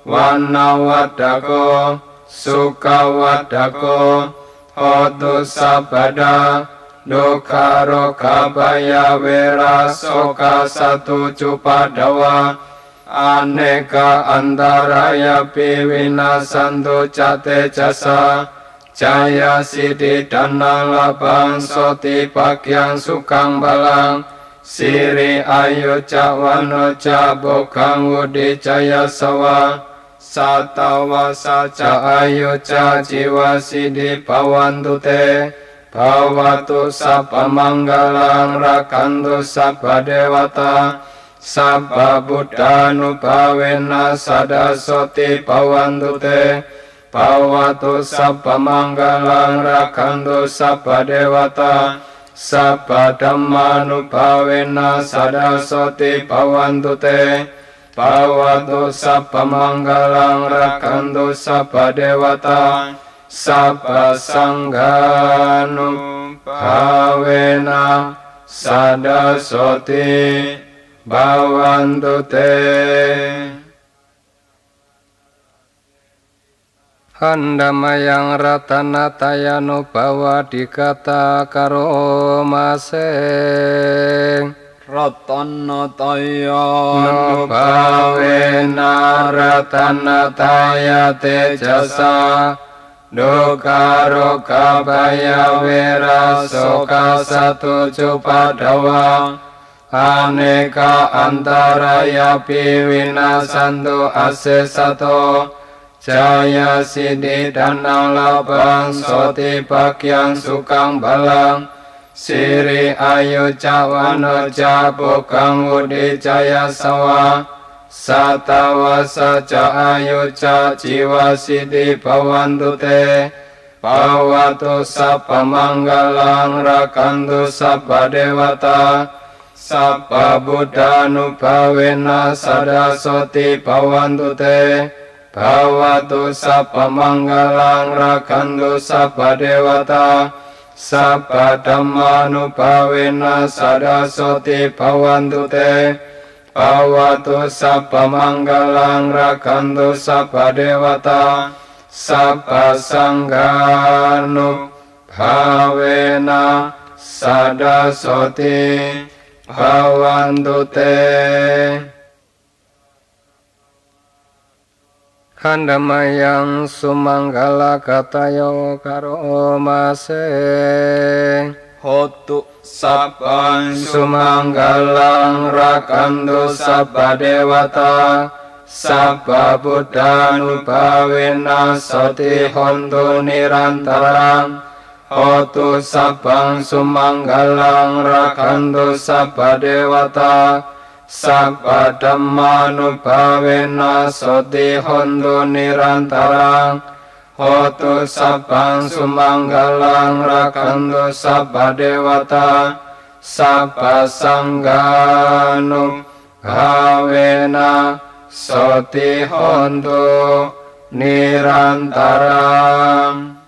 wana wadako suka wadako hotu sabada dukaro kabaya wera soka satu cupadawa aneka antaraya piwinasantu cate jasa jaya siddhi danang labang soti pakyang sukang balang siri ayu cawano cabokang wudi jaya sawa satawa saca ayu ca jiwa siddhi pawantu te bhavatu sabba manggalang rakantu sabba dewata sabba buddhanubhavena sadasoti bhavantu te bhavatu sabba manggalang rakantu sabba dewata sabba dhammanubhavena sadasoti bhavantu te bhavatu sabba manggalang rakantu sabba dewata sabba sanghanubhavena sadasoti bhavantu te. Handamayang ratanatayano bhawa dikata karomase Ratanatayano bhavena ratanataya tejasa Dukkha bhaya wera soka satu cupadawa aneka antaraya piwinasantu asesato jaya siddhi danang labang soti pakyang sukang balang siri ayu cawano cabokang wudi jaya sawa satawa saca ayu ca jiwa siddhi bhavantu te bhavatu sabba manggalang rakantu sabba dewata sabba buddhanubhavena sadasoti bhavantu te bhavatu sabba manggalang rakantu sabba dewata sabba dhammanubhavena sadasoti bhavantu te bhavatu sabba manggalang rakantu sabba dewata sabba sanghanubhavena sadasoti bhavantu te. Handamayang sumanggala katayo karomase hotu sabban sumanggalang rakantu sabba dewata sabba buddhanubhavena soti hontu nirantarang hotu sabbang sumanggalang rakantu sabba dewata sabba dhammanubhavena soti hontu nirantarang hotu sabbang sumanggalang rakantu sabba dewata sabba sanghanubhavena soti hontu nirantarang.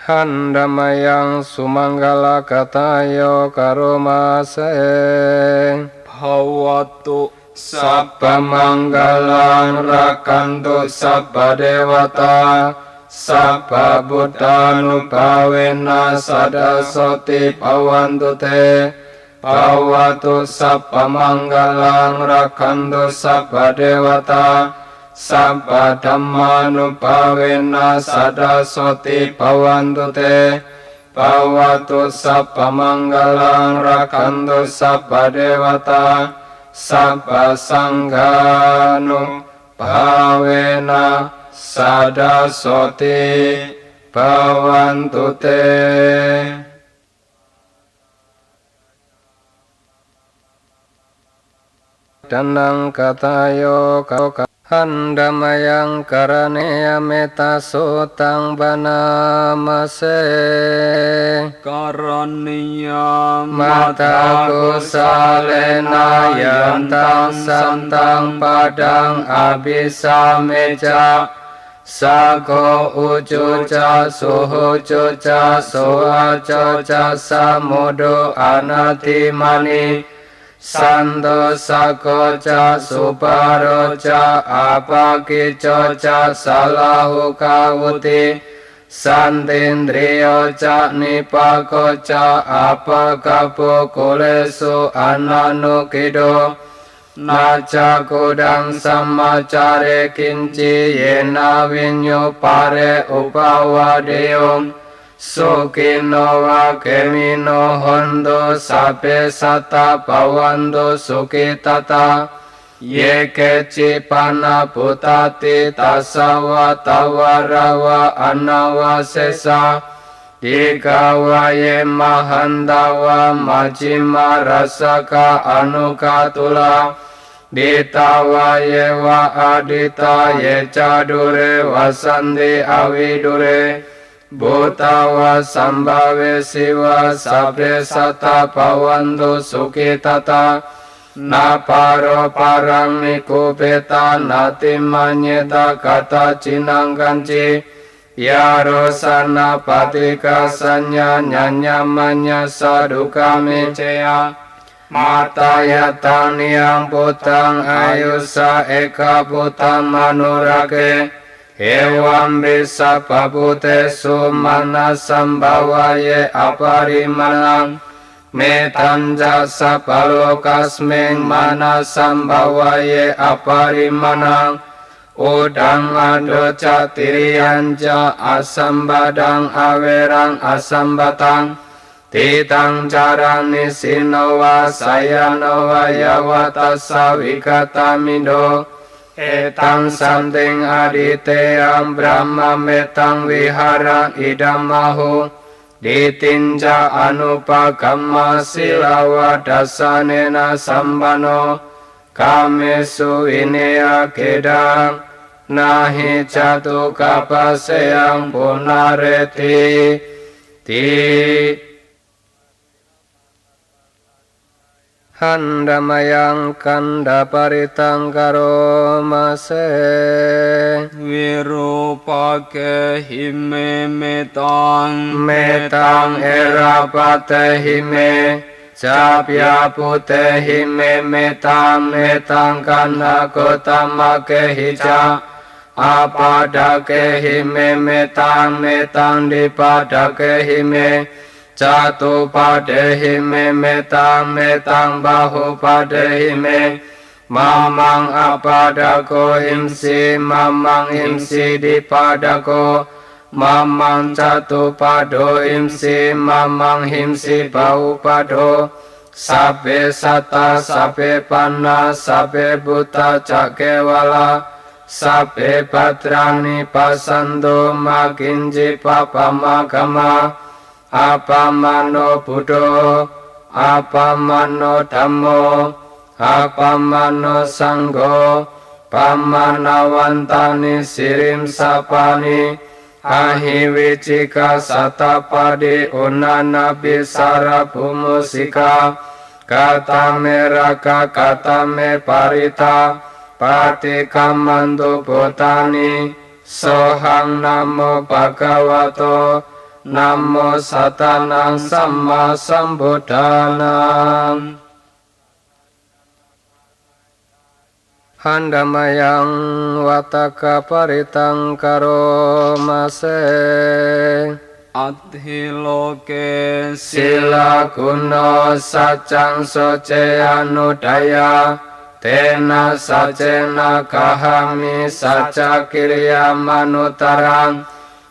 Handamayang sumanggala katayo karomase bhavatu sabba manggalang rakantu sabba dewata sabba buddhanubhavena sadasoti bhavantu te bhavatu sabba manggalang rakantu sabba dewata sabba dhammanubhavena sadasoti bhavantu te bhavatu sabba manggalang rakantu sabba dewata sabba sanghanubhavena sadasoti bhavantu te. Danang katayo handamayang karaneya meta sotang banamase karaniya mata kusalena yantang santang padang abisa meja sako ucuca suhu cuca soa cuca samudu anatimani santo sakoca suparoca apakicoca salahu kawuti Santindriyo ca nipako ca apakapo kulesu ananukido naca kudang samacare kinci yena vinyo pare upawadeyom sukino wa kemino hondo sape sata pawando sukitata ye keci pana putati tasawa tawarawa anawa sesa dikawaye mahandawa majima rasaka anukatula ditawaye wa adita ye cadure wasandi avidure bhutawa sambhave siwa sabre sata pawando sukitata na paro parang nikupeta nati manyeta kata cinangkanci yaro sana patika sanya nyanya manya saduka meceya mata yata niang putang ayusa eka putang manurake ewam bisa papute sumana sambawaye aparimanang metan jasa palokasmeng mana sambawaye aparimanang udang ado catirianja asambadang awerang asambatang titang carani sinowa sayanowa yawata sawikatamido etang santing aditeyang brahma metang wihara idamahu ditinja anupakamma silawa dasanena sambano kamesu ineya kedang nahi jatu kapaseyang punareti ti handamayang kanda paritang karomase virupake hime metang metang erapate hime Sapya pute hime metang metang kanda kotamake hija apadake hime metang metang dipadake hime Jatu pade hime metang metang bahu pade hime mamang apadako himsi mamang himsi dipadako mamang jatu pado himsi mamang himsi bahu pado sabe sata sabe panna sabe buta cakewala sabe patrani pasando makinji papamagama apamano buddho apamano dhammo apamano sangho pamanawantani sirim sapani ahiwicika satapadi unanabi sarapumusika katame raka katame parita patikamandu bhutani sohang namo bhagavato Namo satanang samma sambuddhanam handamayang wataka paritang karomase adhiloke sila kuno sacang soce anudaya tena sacena kahami saca kirya manutarang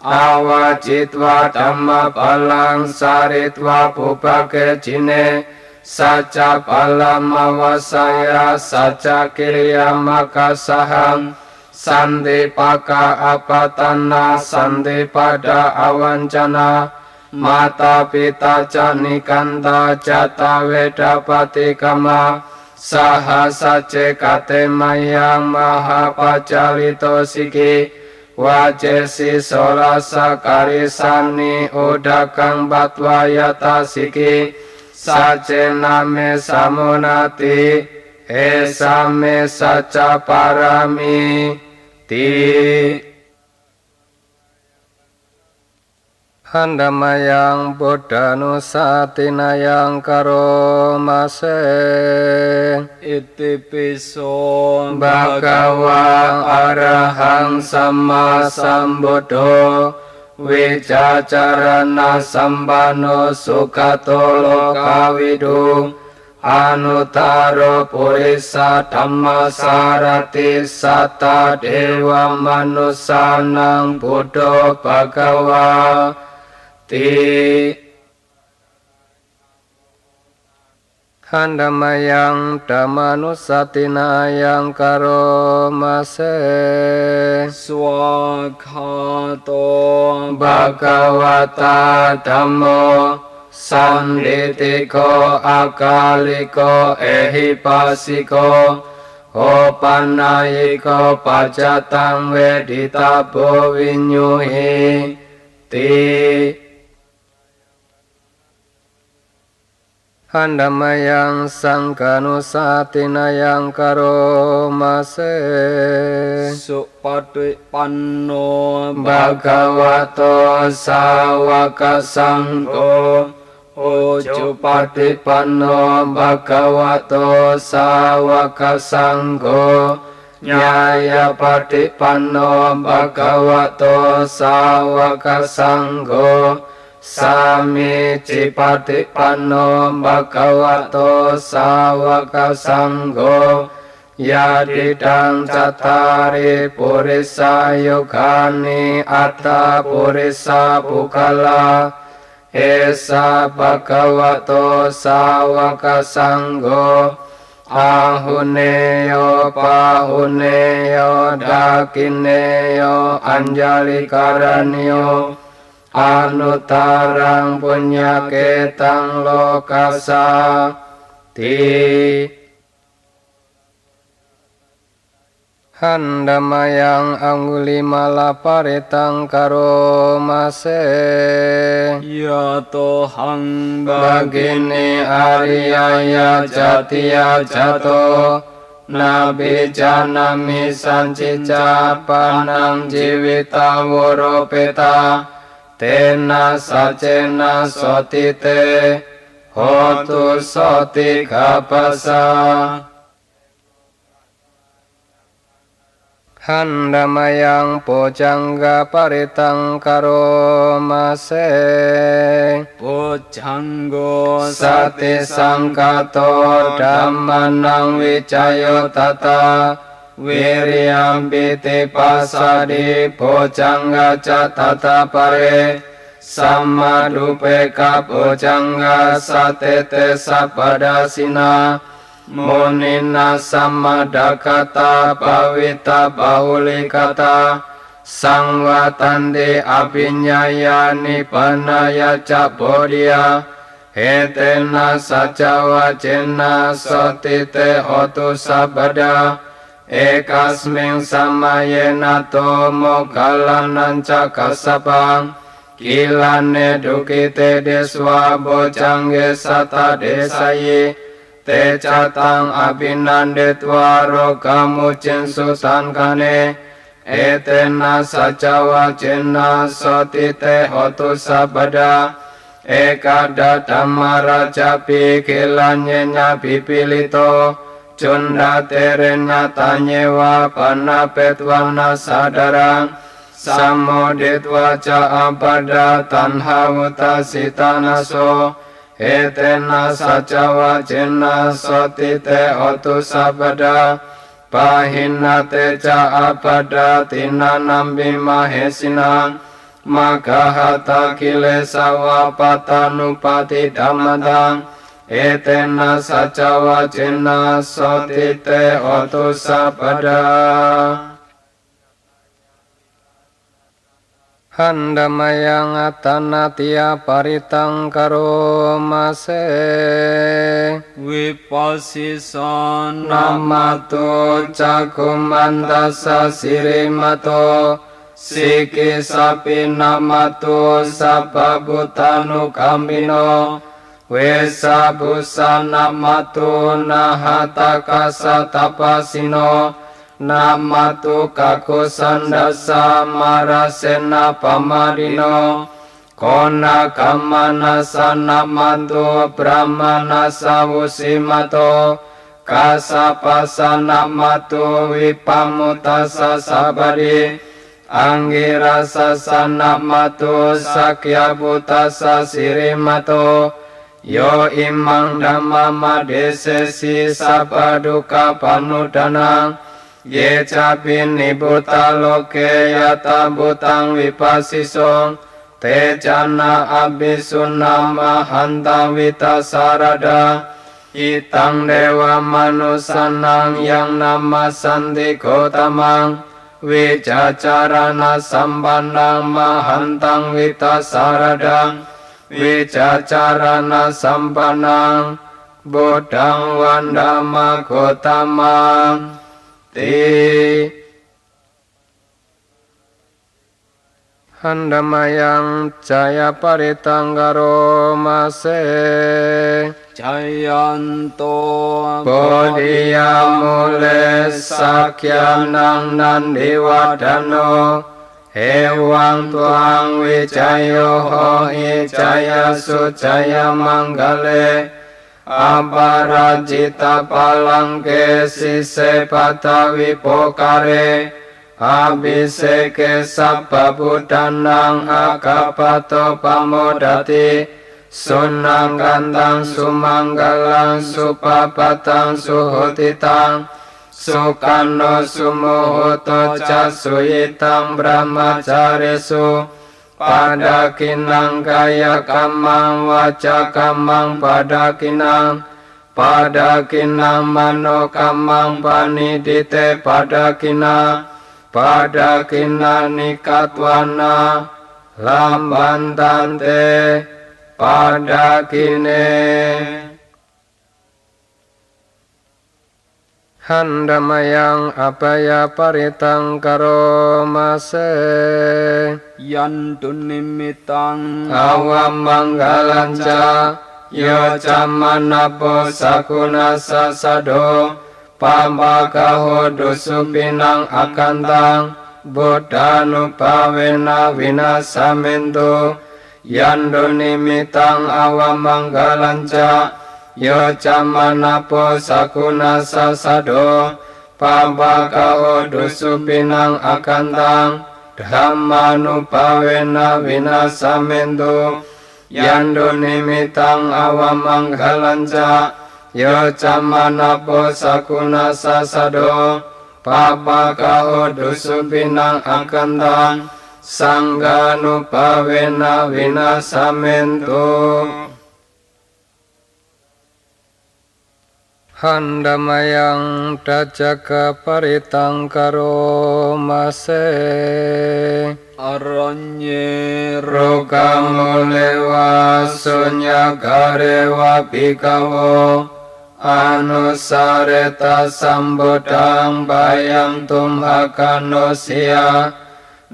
awajitwa dhamma palang saritwa pupake jine saca palam awasaya saca kirya makasaham sandi paka apatana sandi pada awancana mata pita canikanta jata wedapati kama saha sace kate mayang maha pacalito siki wajesi solasa karisani udakang batwayata siki sacename samunati esame saca parami ti handamayang buddhanusatinayang karomase itipiso bhagava arahang sama sambuddho วิจาจารณะสัมปันโนสุขโตโลกาวิดูอนุตตรปุริสธรรมสารติสัตตเทวมนุสสานังพุทโธภควาติขันธมยังธรรมานุสตินายังกโรมาเสสวากขาโตภะคะวะตาธัมโมสันทิติโกอากาลิโกเอหิปัสสิโกโอปันนายิโกปัจจตังเวทิตาโพวิญญูหิติขันธมยังสังฆานุสตินายังกโรมาเสสุปฏิปันโนภะคะวะโตสาวกสังโฆโอจุปฏิปันโนภะคะวะโตสาวกสังโฆญาญาปฏิปันโนภะคะวะโตสาวกสังโฆสามิจิปฏิปันโนภะคะวะโตสาวกสังโฆญาติตังจัตตาริปุริสายุคานิอัตตาปุริสาภุคลาเอสะภะคะวะโตสาวกสังโฆอาหุเนโยปาหุเนโยดากินเนโยอัญญาลิการณิโยอนุตตรังปุญญเกตังโลกัสสาติขันธมยังอังคุลิมาลาปะริตังกโรมาเสยะโตหังภะกินีอาริยยะจัตติยะจัตโตนาบิจานามิสัญจิจาปานังจีวิตาวโรเปตาเตนะสัจเจนะโสติเตโหตุโสติขัปปะสาขันธมยังปุจังกะปริตังกโรมาเสปุจังโกสติสังฆโตธัมมานังวิจัยตตาวิริยัมปิติปัสสดิโพจังกะจัตตาปะเรสัมมาดุเปกะโพจังกะสัตเตเตสัพพดาสินาโมนินาสัมมาดาคตาปวิตาบาหุลิกตาสังวตันติอภิญญายานิปนายาจโพธิยาเหเตนะสัจวะเจนะสติเตโหตุสัพพดาเอกัสมิงสัมมาเยนะโตโมคคัลลานัญจะกัสสปังกิลาเนดุกิเตเดสวะโบจังเกสัตตะเดสยิเตจตังอภินันเดตวาโรกามุจินสุสันคเนเอเตนะสัจวะเจนะสติเตโหตุสัพพดาเอกาดธรรมราชปิคิลัญญาปิปิลิโตจุนดาเตเรญาตัญเยวะปนาเปตวานาสาดารังสัมโมเดตวาจาอัปปดาตันหาวุตาสิตานาโสเอเตนะสัจวะเจนะสติเตโหตุสัพพดาปะหินาเตจาอัปปดาตินานัมบิมาเหสินังมะกะหะตากิเลสาวะปตานุปาติธัมมตังเอเตนะสัจวะเจนะสติเตโหตุสัพพดาขันธมยังอัตตนาติยปริตังกโรมาเสวิปัสสิสานามาโตจักขุมันตัสสะสิริมาโตสิกิสัพพินามาโตสัพพพุทธานุกัมมิโนเวสาบุสานามาโตนะหัตถกัสสะตัปปสิโนนามาตุกะโคสันดัสสะมาราเสนาปมาริโนโคนาคัมมานาสานามาตุพระมานาสาวุสิมาโตกัสสะปัสสะนามาตุวิปัมมุตัสสะสัพพะริอ Anggirasa sanamatu sakya butasa sirimato yo imang dhammama desesi sapaduka panudana ye capin nibuta loke yata butang vipasiso te jana abisunama hanta vita sarada itang dewa manusanang yang nama santi gotamang vicacarana sampannang mahantang vita saradang vicacarana sampannang bodang wandama gotamang ti handamayang jaya paritanggaro mase Jayanto Bodhiya mule sakyanang nandiwadano Hewang tuang wijayo hoi jaya sujaya manggale Aparajita palangke sise patawi pokare Abhiseke sabba buddhanang akapato pamodati Sunang gandang sumanggalang supapatang suhutitang Sukano sumuhuto casuyitang brahmacaresu Padakinang kaya kamang waca kamang padakinang Padakinang mano kamang panidite padakinang Padakina nikatwana lambantante padakine handamayang apaya paritang karomase Yantu nimitang awam manggalanca yo camanapo sakuna sasado pambakaho dusupinang akantang buddhanupawena vinasamentu Yandu nimitang awamanggalanca yo camanapo sakuna sasado pambakaho dusupinang akantang dhammanupawena vinasamentu Yandu nimitang awamanggalanca yo camanapo sakuna sasado pambakaho dusupinang akantang Sangganupawena vinasamentu handamayang dajaka paritang karomase Aranye rokamulewa sunyagarewa bhikkhavo anusareta sambodang bayam tumhakanosya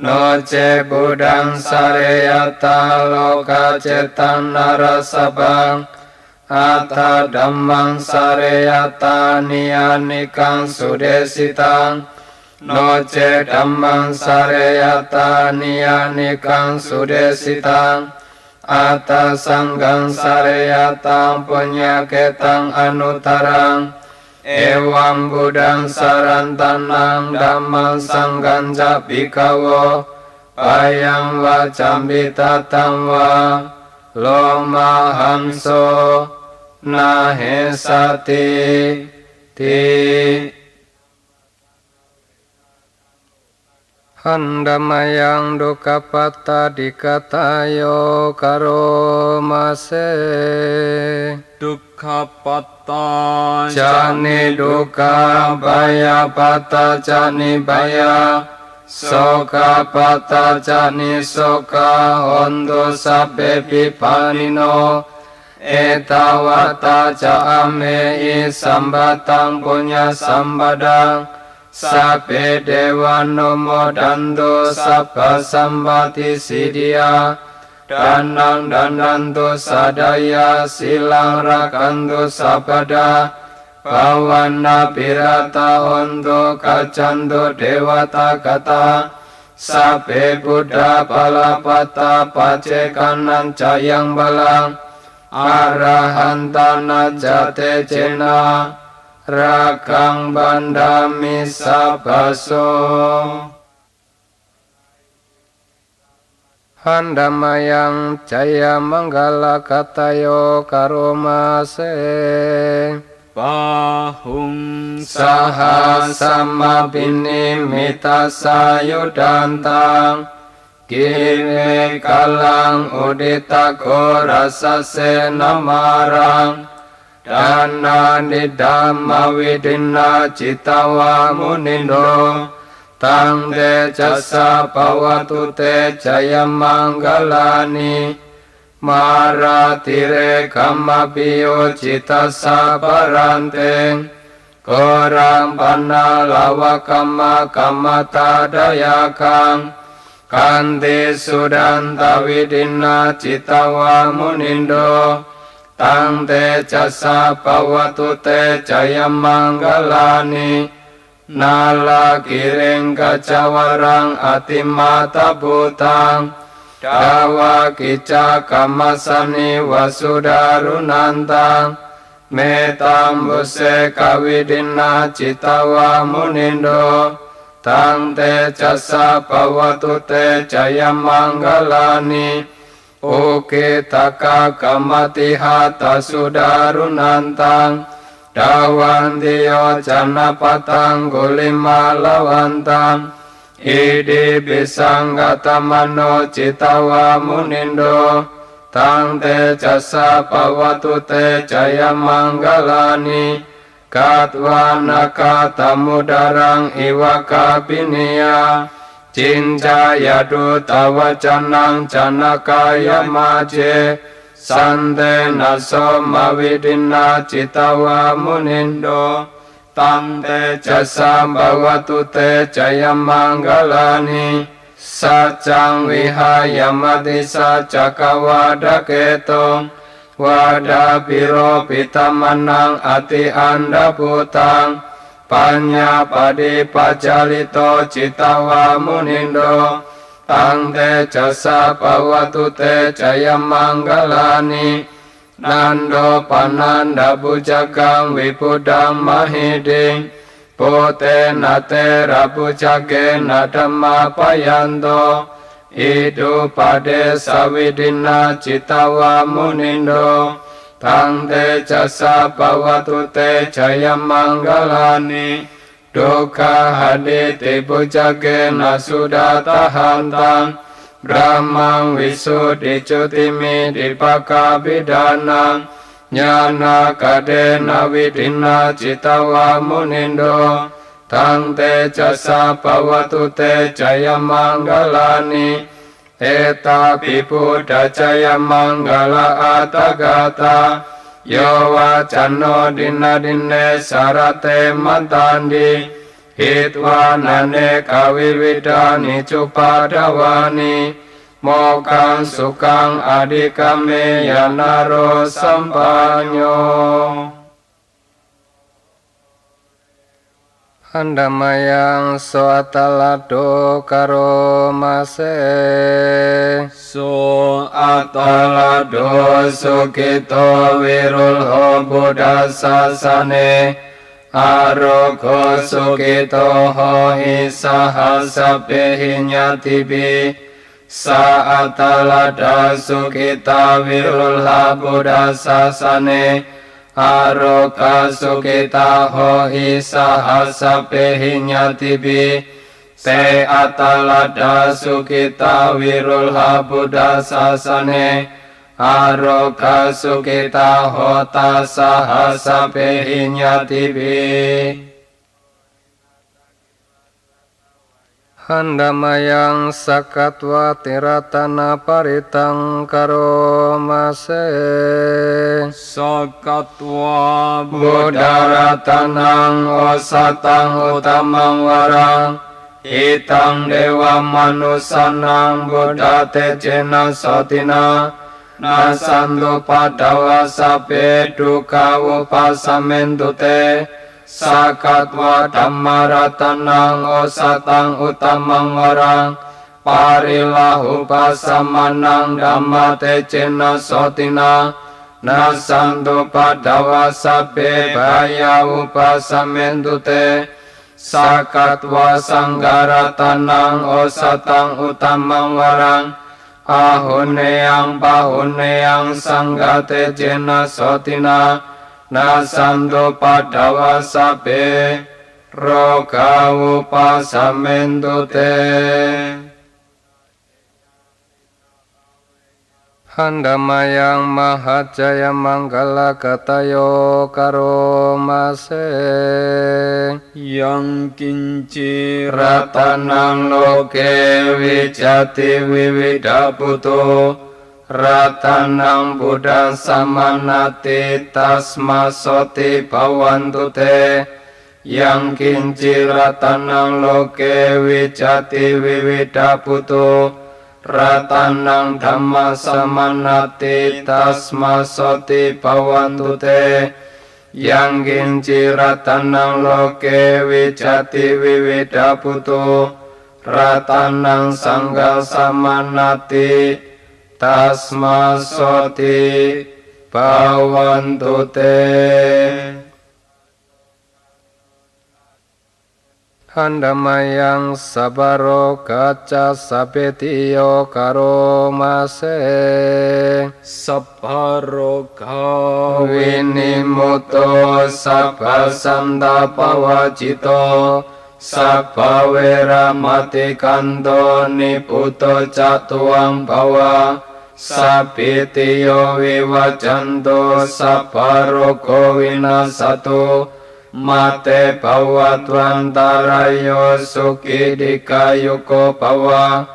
Noce budang sareyata loka cetan narasabang Ata dhammang sareyata niyanikang sudesitang Noce dhammang sareyata niyanikang sudesitang Ata sanggang sareyatang punyaketang anutarang Ewang budang sarantanang dhammang sangganca bhikkhavo Payang wacambita tamwa lomahamso nahesati ti handamayang dukapata dikatayo karomase Dukkapata Jani duka baya pata jani baya Soka pata jani soka hondo sabe pipanino Etawata jaame i sambatang punya sambadang Sabe dewa nomo dando sabha sambati sidia Danang dananto sadaya silang rakanto sabada Bawana pirata hondo kacanto dewata kata Sabe buddha palapata pacekanan cayang balang Arahantana jate cena Rakang bandami sabaso Handamayang Jaya Manggala Katayo Karomase Pahung Saha Sama Binimita Sayudantang Kine Kalang Udita Korasa Senamarang Dana Nidama Widina Citawa Munindo Tang de jasa pawatu te jaya manggalani Maratire kama biyo cita sabarante Korang pana lawa kama tadayakang Kanti sudanta widina citawa munindo Tang te jasa pawatu te jaya manggalani Nala kiring kacawarang atimata butang Dawa kica kamasani wasudarunantang Metambuse kawidina citawa munindo Tang te jasa pawatu te jaya manggalani Ukitaka kamatihata sudarunantang Dawantiyo janapatang gulima lawantang Idi bisanggatamano citawa munindo Tang te jasa pawatu te jaya manggalani Katwana katamudarang iwaka biniya Cinjaya dutawacanang janakaya maje Sante naso mawidina citawa munindo Tang te jasa bawatu te jaya manggalani Sacang wihaya mati sacakawada ketong Wada biro pitamanang ati anda putang Panya padi pajalito citawa munindo Tang te jasa pawatu te jaya manggalani Nando pananda bujagang wipudang mahiding Pote nate rabujage nadama payanto Idu pade sawidina citawa munindo Tang te jasa pawatu te jaya manggalani Duka haditi bujage nasudata hantang Brahmang wisudi cutimi dipaka bidana Nyana kadena widina citawa munindo Tang te jasa pawatu te jaya manggalani Eta pipuda jaya manggala atagata Yo wacano dina dine sarate mantandi Hitwanane kawiwidani cupadawani Mokang sukang adikame yanaro sampanyo Handamayang soatalado karomase So atalado sukito wirulho buddha sasane Aroko sukito ho isaha sapehinyatibi Sa atalada sukita wirulha buddha sasane Aroka sukita ho isaha sapehinyatibi Te atalada sukita wirulha buddha sasane Aroka sukita ho tasaha sapehinyatibi Handamayang sakatwa tiratana paritang karomase Sakatwa Buddharatanang osatang utamang warang Itang dewa manusanang buddha tejena sotina Nasandu padawa sape duka upasamendute Sakatwa dhammaratanang osatang utamang warang Parilah upasamanang dhamma tejena sotina Nasandu padawa sape baya upasamendute Sakatwa sanggaratanang osatang utamang warang ahuneyang pahuneyang sanggate jena sotina nasanto padawa sabe roga upasamentu te Handamayang mahajaya manggala katayo karomase yang kinci ratanang loke wijati wiwidaputo ratanang buddha samanati tasmasoti bhavantu te yang kinci ratanang loke wijati wiwidaputo ratanang dhamma samanati tasmasoti bhavantu te yang kinci ratanang loke wijati wiwidaputo ratanang sangga samanati tasmasoti bhavantu te Handamayang sabaro kaca sabetiyo karomase sabaroga winimuto sabasanda pawajito sabawera mati kanto niputo catuang bawa sabitiyo wiwajanto sabarogo winasatu mate bawatwantarayo suki dikayuko bawa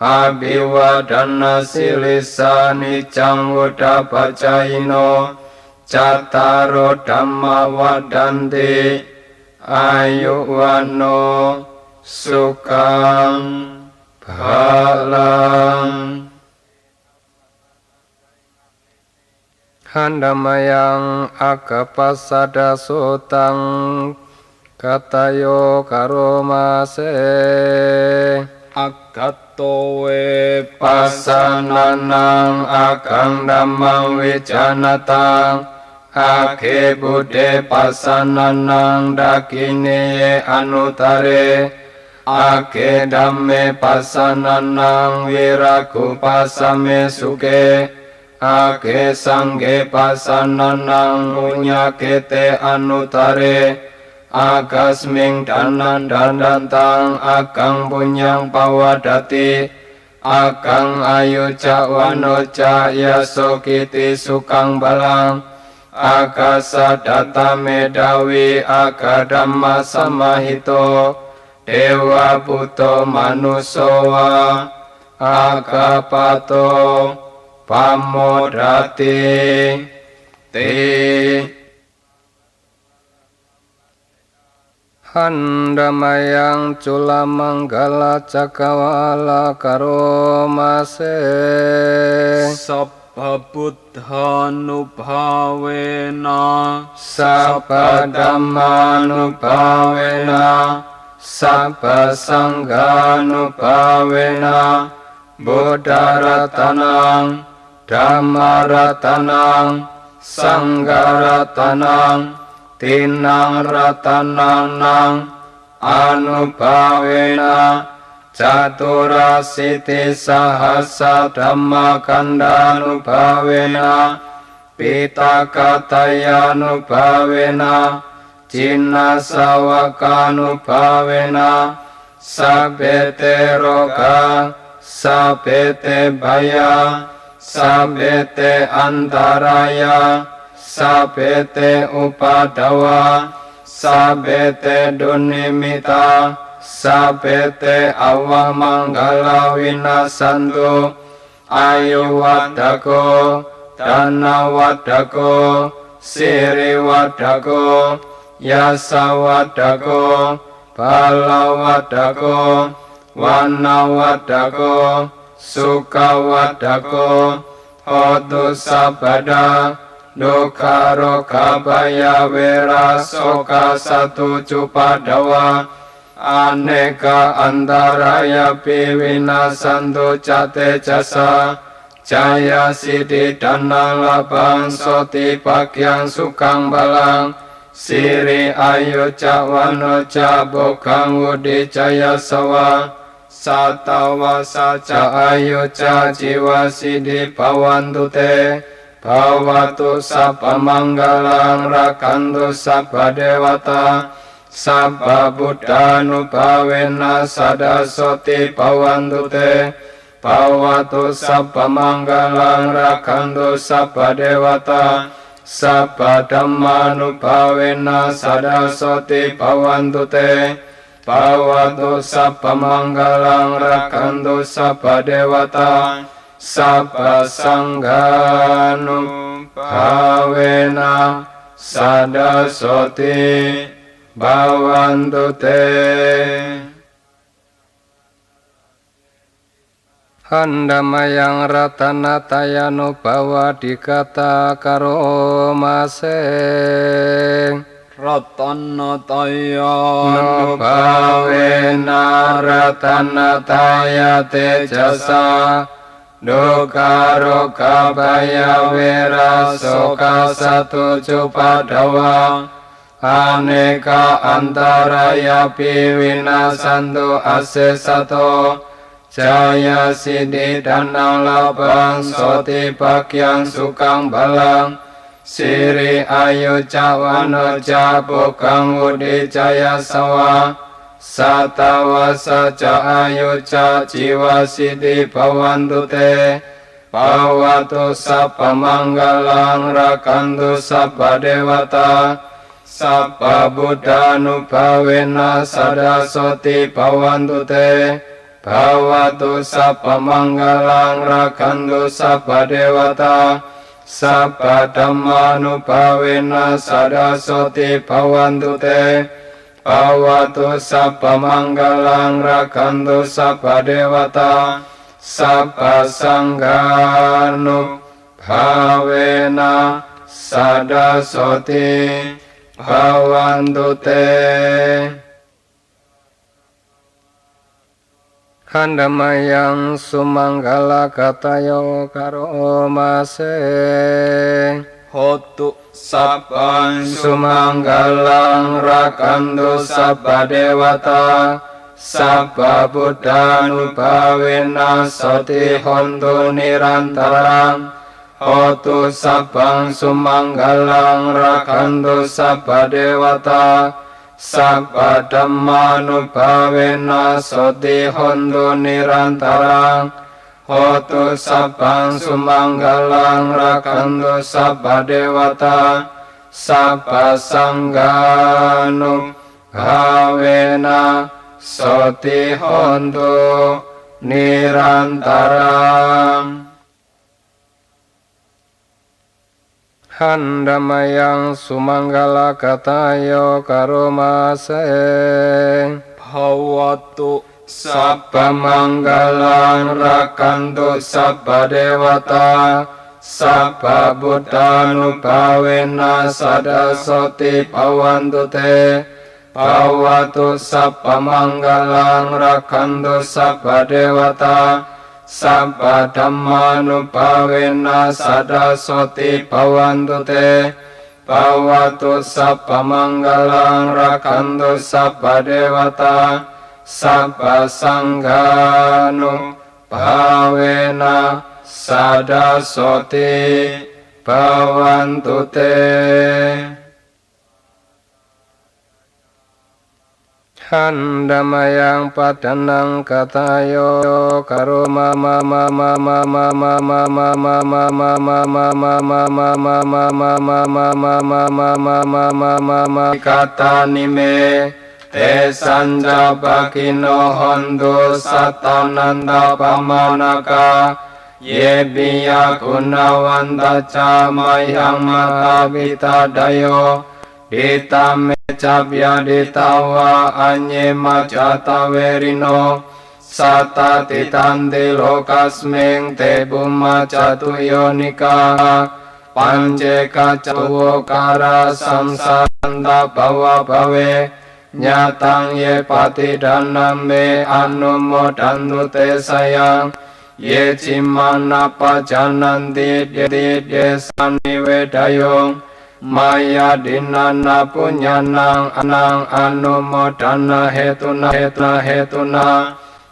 abiwadana silisani cangwuda bacayino cataro dhamma wadanti ayuwano sukang balang Handamayang akapasada sutang katayo karomase agatowe pasananang akang dhammang wijanatang ake bude pasananang dakine anutare ake dhamme pasananang wiragu pasame suke ake sangge pasananang munyakete anutare agasming danan dandantang akang punyang pawadati akang ayu cawano caya sokiti sukang balang akasa data medawi akadamma samahito dewa puto manusowa akapato pamodati te Handamayang cula manggala cakawala karomase sabba buddhanubhavena sabba dhammanubhavena sabba sanghanubhavena buddha ratanang dhamma ratanang sangha ratanang tinang ratanang nang anubhavena caturasiti sahasa dhamma kandanubhavena pitakatayanubhavena cinna sawakanubhavena sabete roga sabete baya sabete antaraya sabete upadawa sabete dunimita sabete awamanggala winasantu ayu wadako dana wadako siri wadako yasa wadako bala wadako wana wadako suka wadako hotu sabada dukaro kabaya wera soka satu cupadawa aneka antaraya piwina santu cate jasa jaya sidi danang labang soti bagyang sukang balang siri ayu cawano cabokang wudi jaya sawa Satawasa ca ayu ca jiwa siddhi bhavantu te bhavatu sabba manggalang rakantu sabba dewata sabba buddhanubhavena sadasoti bhavantu te bhavatu sabba manggalang rakantu sabba dewata sabba dhammanubhavena sadasoti bhavantu te bhavatu sabba manggalang rakantu sabba dewata sabba sanghanubhavena sadasoti bhavantu te. Handamayang ratanatayano bhawa dikata karo maseng Ratanataya nubhavena ratanataya tejasa dukkha bhaya wera soka satuju padawa aneka antaraya piwinasantu asesato jaya siddhi danang labang soti bagyang sukang balang siri ayu cawana cabukang udi jaya sawa satawasa ca ayu ca jiwa siddhi bhavantu te bhavatu sabba manggalang rakantu sabba dewata sabba buddhanubhavena sadasoti bhavantu te bhavatu sabba manggalang rakantu sabba dewata sabba dhammanubhavena sadasoti bhavantu te bhavatu sabba manggalang rakantu sabba dewata sabba sanghanubhavena sadasoti bhavantu te. Handamayang sumanggala katayo karo maseng Hotu sabban sumanggalang rakantu sabba dewata sabba buddhanubhavena soti hontu nirantarang hotu sabbang sumanggalang rakantu sabba dewata sabba dhammanubhavena soti hontu nirantarang hotu sabbang sumanggalang rakantu sabba dewata sabba sanghanubhavena soti hontu nirantarang. Handamayang sumanggala katayo karo maseng Bhavatu sabba manggalang rakantu sabba dewata sabba buddhanubhavena sadasoti bhavantu te bhavatu sabba manggalang rakantu sabba dewata sabba dhammanubhavena sadasoti bhavantu te bhavatu sabba manggalang rakantu sabba dewata sabba sanghanubhavena sadasoti bhavantu te. Handamayang padanang katayo karo mama mama mama mama mama mama mama mama mama mama mama kata nime te sanja bakino hondo satananda pamanaka ye biya gunawanta ca mayang mata bitadayo ditame cabya ditawa anye macata verino sata titandi lokasming te bumma catuyonika panje kacawo kara samsanda bhawa bhave nyatang ye pati daname anumodantu te sayang ye cimana pajananti ye sanivedayong maya dinana punyanang anang anumodana hetuna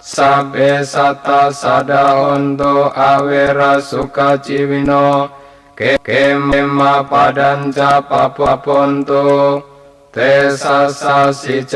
Sabbe satta sada honto awera suka ciwino kemema padanca paponto te sasa